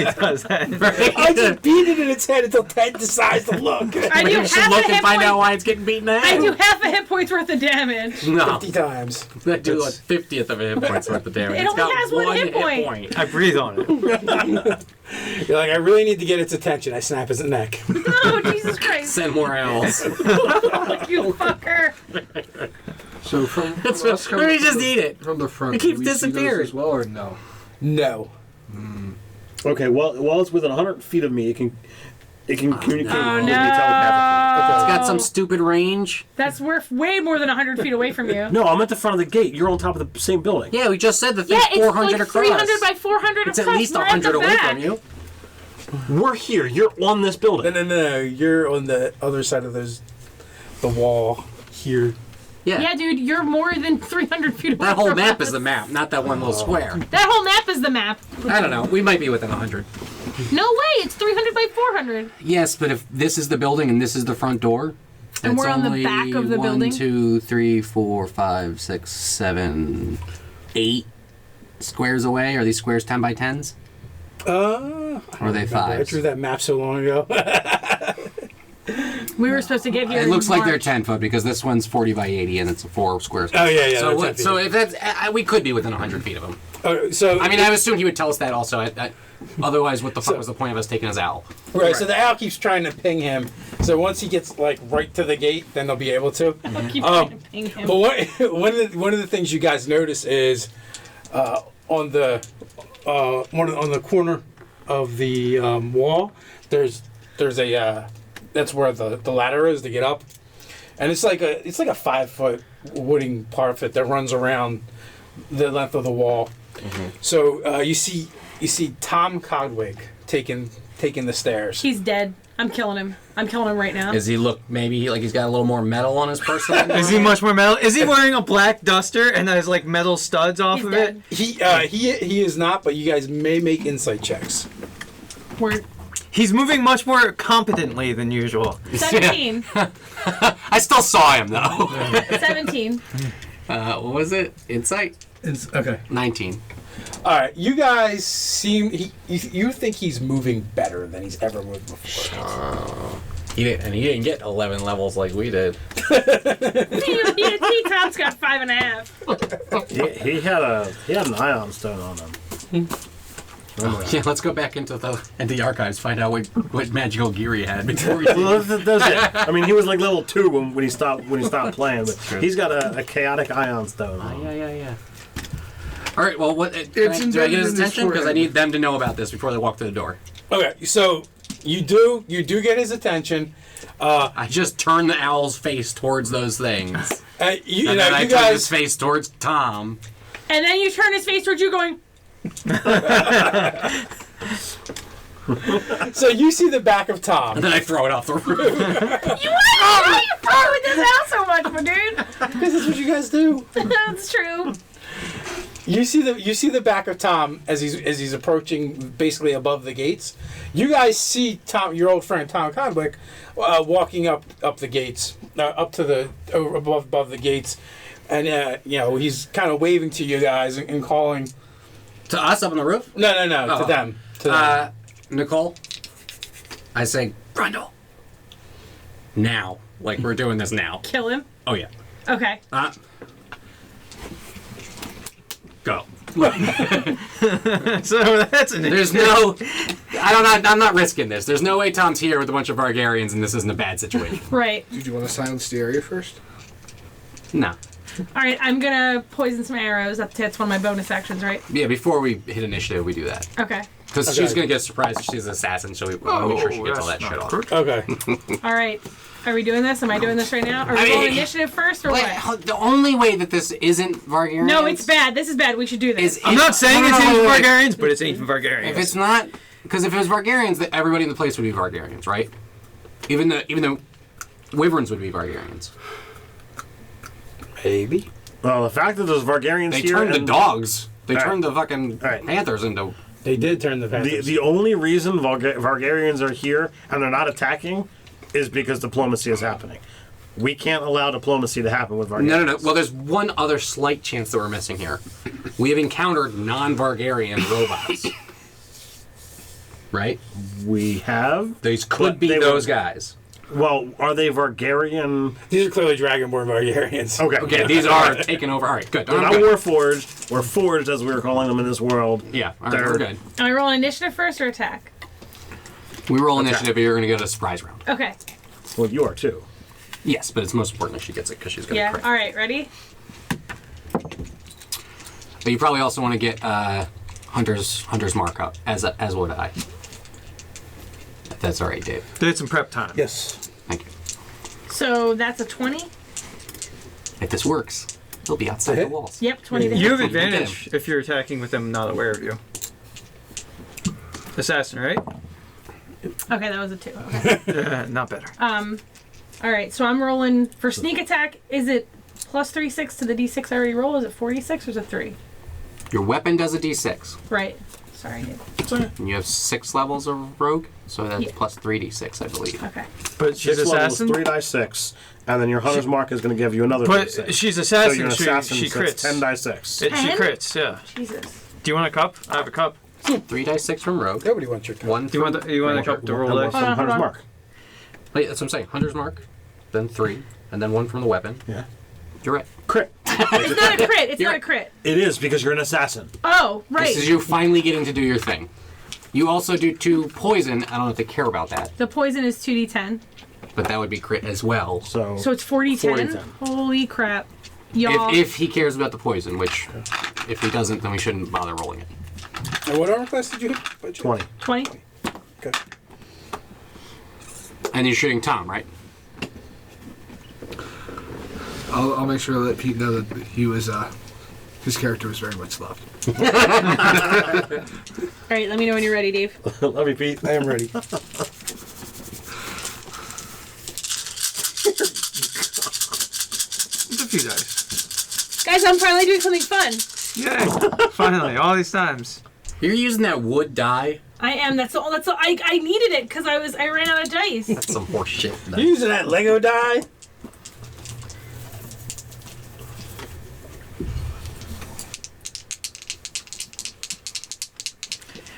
does that. I just beat it in its head until Ted decides to look. I do You half should a look hit and find point. out why it's getting beaten in the I head. do half a hit point's worth of damage. No, 50 times. I do a 50th of a hit point's worth of damage. It It's only got has one hit point. I breathe on it. You're like, I really need to get its attention. I snap its neck. Oh, Jesus Christ. Send more owls. You fucker. So from That's us what- coming maybe from just the- eat it. from the front. It keeps do we see those disappearing. as well, or no? No. Okay, well, while it's within 100 feet of me, it can communicate Oh, with me no. telepathically. It's got some stupid range. That's worth way more than 100 feet away from you. No, I'm at the front of the gate. You're on top of the same building. Yeah, we just said the Yeah, thing's it's 400 like across. 300 by 400 It's across. at least We're at the 100 away back. from you. We're here. You're on this building. No. You're on the other side of the wall here. Yeah. Yeah, dude, you're more than 300 feet away That whole from map us. is the map, not that one little square. That whole map is the map. I don't know. We might be within 100. No way, it's 300 by 400. Yes, but if this is the building and this is the front door, And it's we're on the only back of the building? 1, 2, 3, 4, 5, 6, 7, 8 squares away. Are these squares 10 by 10s? Or are they I 5s? drew that map so long ago. We were supposed to get here. It in looks like they're March. 10 foot because this one's 40 by 80 and it's a 4 squares. Oh, yeah. So, that's what, happy. so if that's, we could be within 100 feet of him. So I mean, I assumed he would tell us that also. Otherwise, what the fuck was the point of us taking his owl? right. So the owl keeps trying to ping him. So once he gets like right to the gate, then they'll be able to. I'll keep trying to ping him. But one of the things you guys notice is on the corner of the wall, there's a that's where the ladder is to get up. and it's like a 5-foot wooden parapet that runs around the length of the wall. So you see Tom Codwig taking the stairs. He's dead. I'm killing him. I'm killing him right now. Does he look maybe like he's got a little more metal on his person? Is he much more metal? Is he wearing a black duster and has like metal studs off He's of dead. it? He is not, but you guys may make insight checks. We're He's moving much more competently than usual. 17. I still saw him though. 17. What was it? Insight? Okay. 19. All right, you guys you think he's moving better than he's ever moved before. He didn't get 11 levels like we did. T-Top's got 5.5. He had an ion stone on him. Yeah, let's go back into the archives, find out what magical gear he had before we Well, that's it. I mean, he was like level 2 when he stopped playing, but he's got a chaotic ion stone on him. Yeah. All right, well, what? Do I get his attention? Because I need them to know about this before they walk through the door. Okay, so you do get his attention. I just turn the owl's face towards those things. And And then I you turn guys his face towards Tom. And then you turn his face towards you going, so you see the back of Tom. And then I throw it off the roof. why are you throwing with this house so much, my dude? Because that's what you guys do. That's true. You see the back of Tom as he's approaching basically above the gates. You guys see Tom, your old friend Tom Codwick, walking up the gates, up to the above the gates, and he's kind of waving to you guys and calling. To us up on the roof? No, Oh. to them. To them. Nicole, I say, Grundle. Now. Like, we're doing this now. Kill him. Oh, yeah. Okay. Go. So that's an There's no... I'm not risking this. There's no way Tom's here with a bunch of Vargarians and this isn't a bad situation. Right. Did you want to silence the area first? No. All right, I'm going to poison some arrows. That's one of my bonus actions, right? Yeah, before we hit initiative, we do that. Okay. Because she's going to get surprised if she's an assassin, so we want to make sure she gets all that shit off. Okay. All right. Are we doing this? Am I doing this right now? Are we rolling initiative first or what? The only way that this isn't Vargarians... No, it's bad. This is bad. We should do this. I'm not saying No, it's no, ancient wait. Vargarians, but it's ancient Vargarians. If it's not... Because if it was Vargarians, then everybody in the place would be Vargarians, right? Even the Wyverns would be Vargarians. Maybe. Well, the fact that there's Vargarians They here... turned the and dogs. They All right. turned the fucking All right. Panthers into... They did turn the Panthers. The only reason Vargarians are here and they're not attacking is because diplomacy is happening. We can't allow diplomacy to happen with Vargarians. No. Well, there's one other slight chance that we're missing here. We have encountered non-Vargarian robots. Right? We have... These could But be they those were- guys. Well, are they Vargarian... These are clearly Dragonborn Vargarians. Okay. Okay, these are taken over. All right, good. They're I'm not good. Warforged. Or Forged, as we were calling them in this world. Yeah, all right, we're good. Am I rolling initiative first or attack? We roll initiative, but you're going to go to surprise round. Okay. Well, you are too. Yes, but it's most important that she gets it because she's going to Yeah. crit. All right. Ready? But you probably also want to get Hunter's Mark up, as would I. If that's all right, Dave. Did some prep time. Yes. Thank you. So that's a 20. If this works, he'll be outside the hit? walls. Yep, 20 to You hit. have advantage if you're attacking with them not aware of you. Assassin, right? Okay, that was a 2. Okay. Not better. All right, so I'm rolling for sneak attack. Is it plus 3/6 to the d6 I already roll? Is it 4d6 or is it 3? Your weapon does a d6. Right. Sorry, dude. And you have 6 levels of rogue, so that's Yeah. plus 3d6, I believe. Okay. But she's 6 levels, assassin. 3 die 6. And then your Hunter's Mark is going to give you another But D6. she's So assassin. you're an assassin, she so it's crits. 10 die 6. She 10? crits. Yeah. Jesus. Do you want a cup? I have a cup. 3 dice 6 from rogue. Nobody wants your cup. 1 Do you want a cup to roll And dice? from Hunter's Mark. Wait, that's what I'm saying. Hunter's Mark, then 3, and then 1 from the weapon. Yeah. You're right. Crit. It's not a crit. It's You're- not a crit. It is because you're an assassin. Oh, right. This is you finally getting to do your thing. You also do 2 poison. I don't know if they care about that, The poison is 2d10. but that would be crit as well. So So it's 40-10? 40-10. Holy crap. Y'all. If he cares about the poison, which if he doesn't, then we shouldn't bother rolling it. And what armor class did you hit? Budget? 20. 20? Okay. And you're shooting Tom, right? I'll make sure to let Pete know that his character was very much loved. All right, let me know when you're ready, Dave. Love you, Pete. I am ready. It's a few dice. Guys, I'm finally doing something fun. Yay! Finally, all these times. You're using that wood die? I am. That's all. I needed it because I ran out of dice. That's some horse shit. You using that Lego die?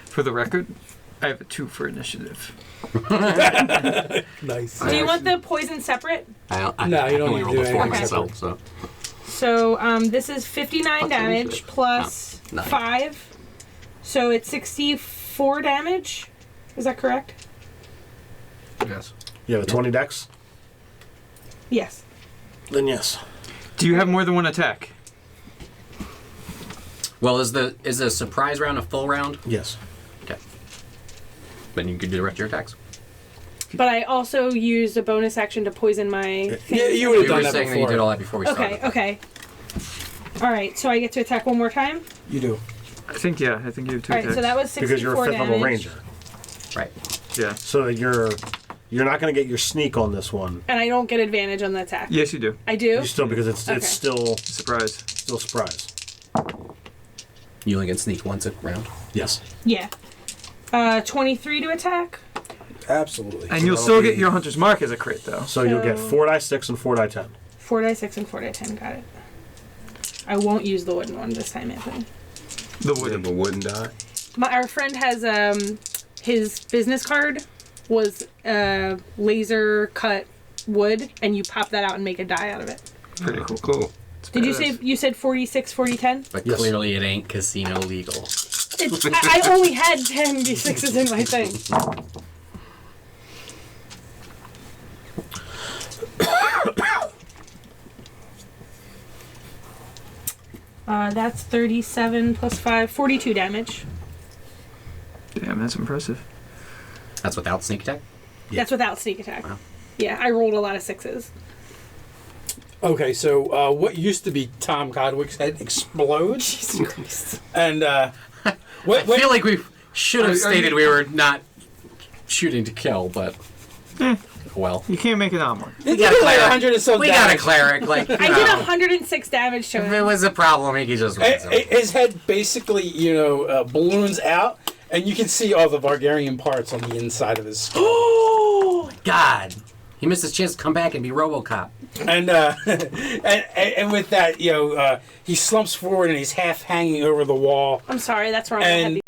For the record, I have a 2 for initiative. Nice. Do you want the poison separate? No, you don't need to do anything myself, so. So this is 59 damage plus Nine. 5. So it's 64 damage. Is that correct? Yes. You have a 20 dex? Yes. Then yes. Do you have more than one attack? Well, is the surprise round a full round? Yes. Okay. Then you can do the rest of your attacks. But I also used a bonus action to poison my thing. Yeah, you would have You done were that saying that you before. did all that before we started. Okay. All right. So I get to attack one more time. You do. I think you have 2 All attacks. right. So that was 64 Because you're a 5th damage. level ranger. Right. Yeah. So you're not going to get your sneak on this one. And I don't get advantage on the attack. Yes, you do. I do. You still, because it's Okay. still Surprise. surprise. You only get sneak once a round. Yes. Yeah. 23 to attack. Absolutely. And you'll still get your Hunter's Mark as a crit, though. So you'll get 4 die 6 and 4 die 10. 4 die 6 and 4 die 10. Got it. I won't use the wooden one this time, Anthony. The You wood. have a wooden die. Our friend has his business card was laser cut wood, and you pop that out and make a die out of it. Pretty cool. Cool. Did you say you said 46, 40, 10? But Yes. clearly it ain't casino legal. I only had 10 d6s in my thing. That's 37 plus 5, 42 damage. Damn, that's impressive. That's without sneak attack? That's without sneak attack. Wow. Yeah, I rolled a lot of 6s. Okay, so what used to be Tom Godwick's head explodes, Jesus Christ. and I feel like we should have stated we were not shooting to kill, but well, You can't make an omelet. we got a like cleric. 100 and some we got a damage. cleric. Like I did 106 damage to If it him. was a problem, he could just rinse it. His head basically, balloons out, and you can see all the Vargarian parts on the inside of his skull. Oh God! He missed his chance to come back and be RoboCop. And and with that, he slumps forward and he's half hanging over the wall. I'm sorry, that's wrong. I had And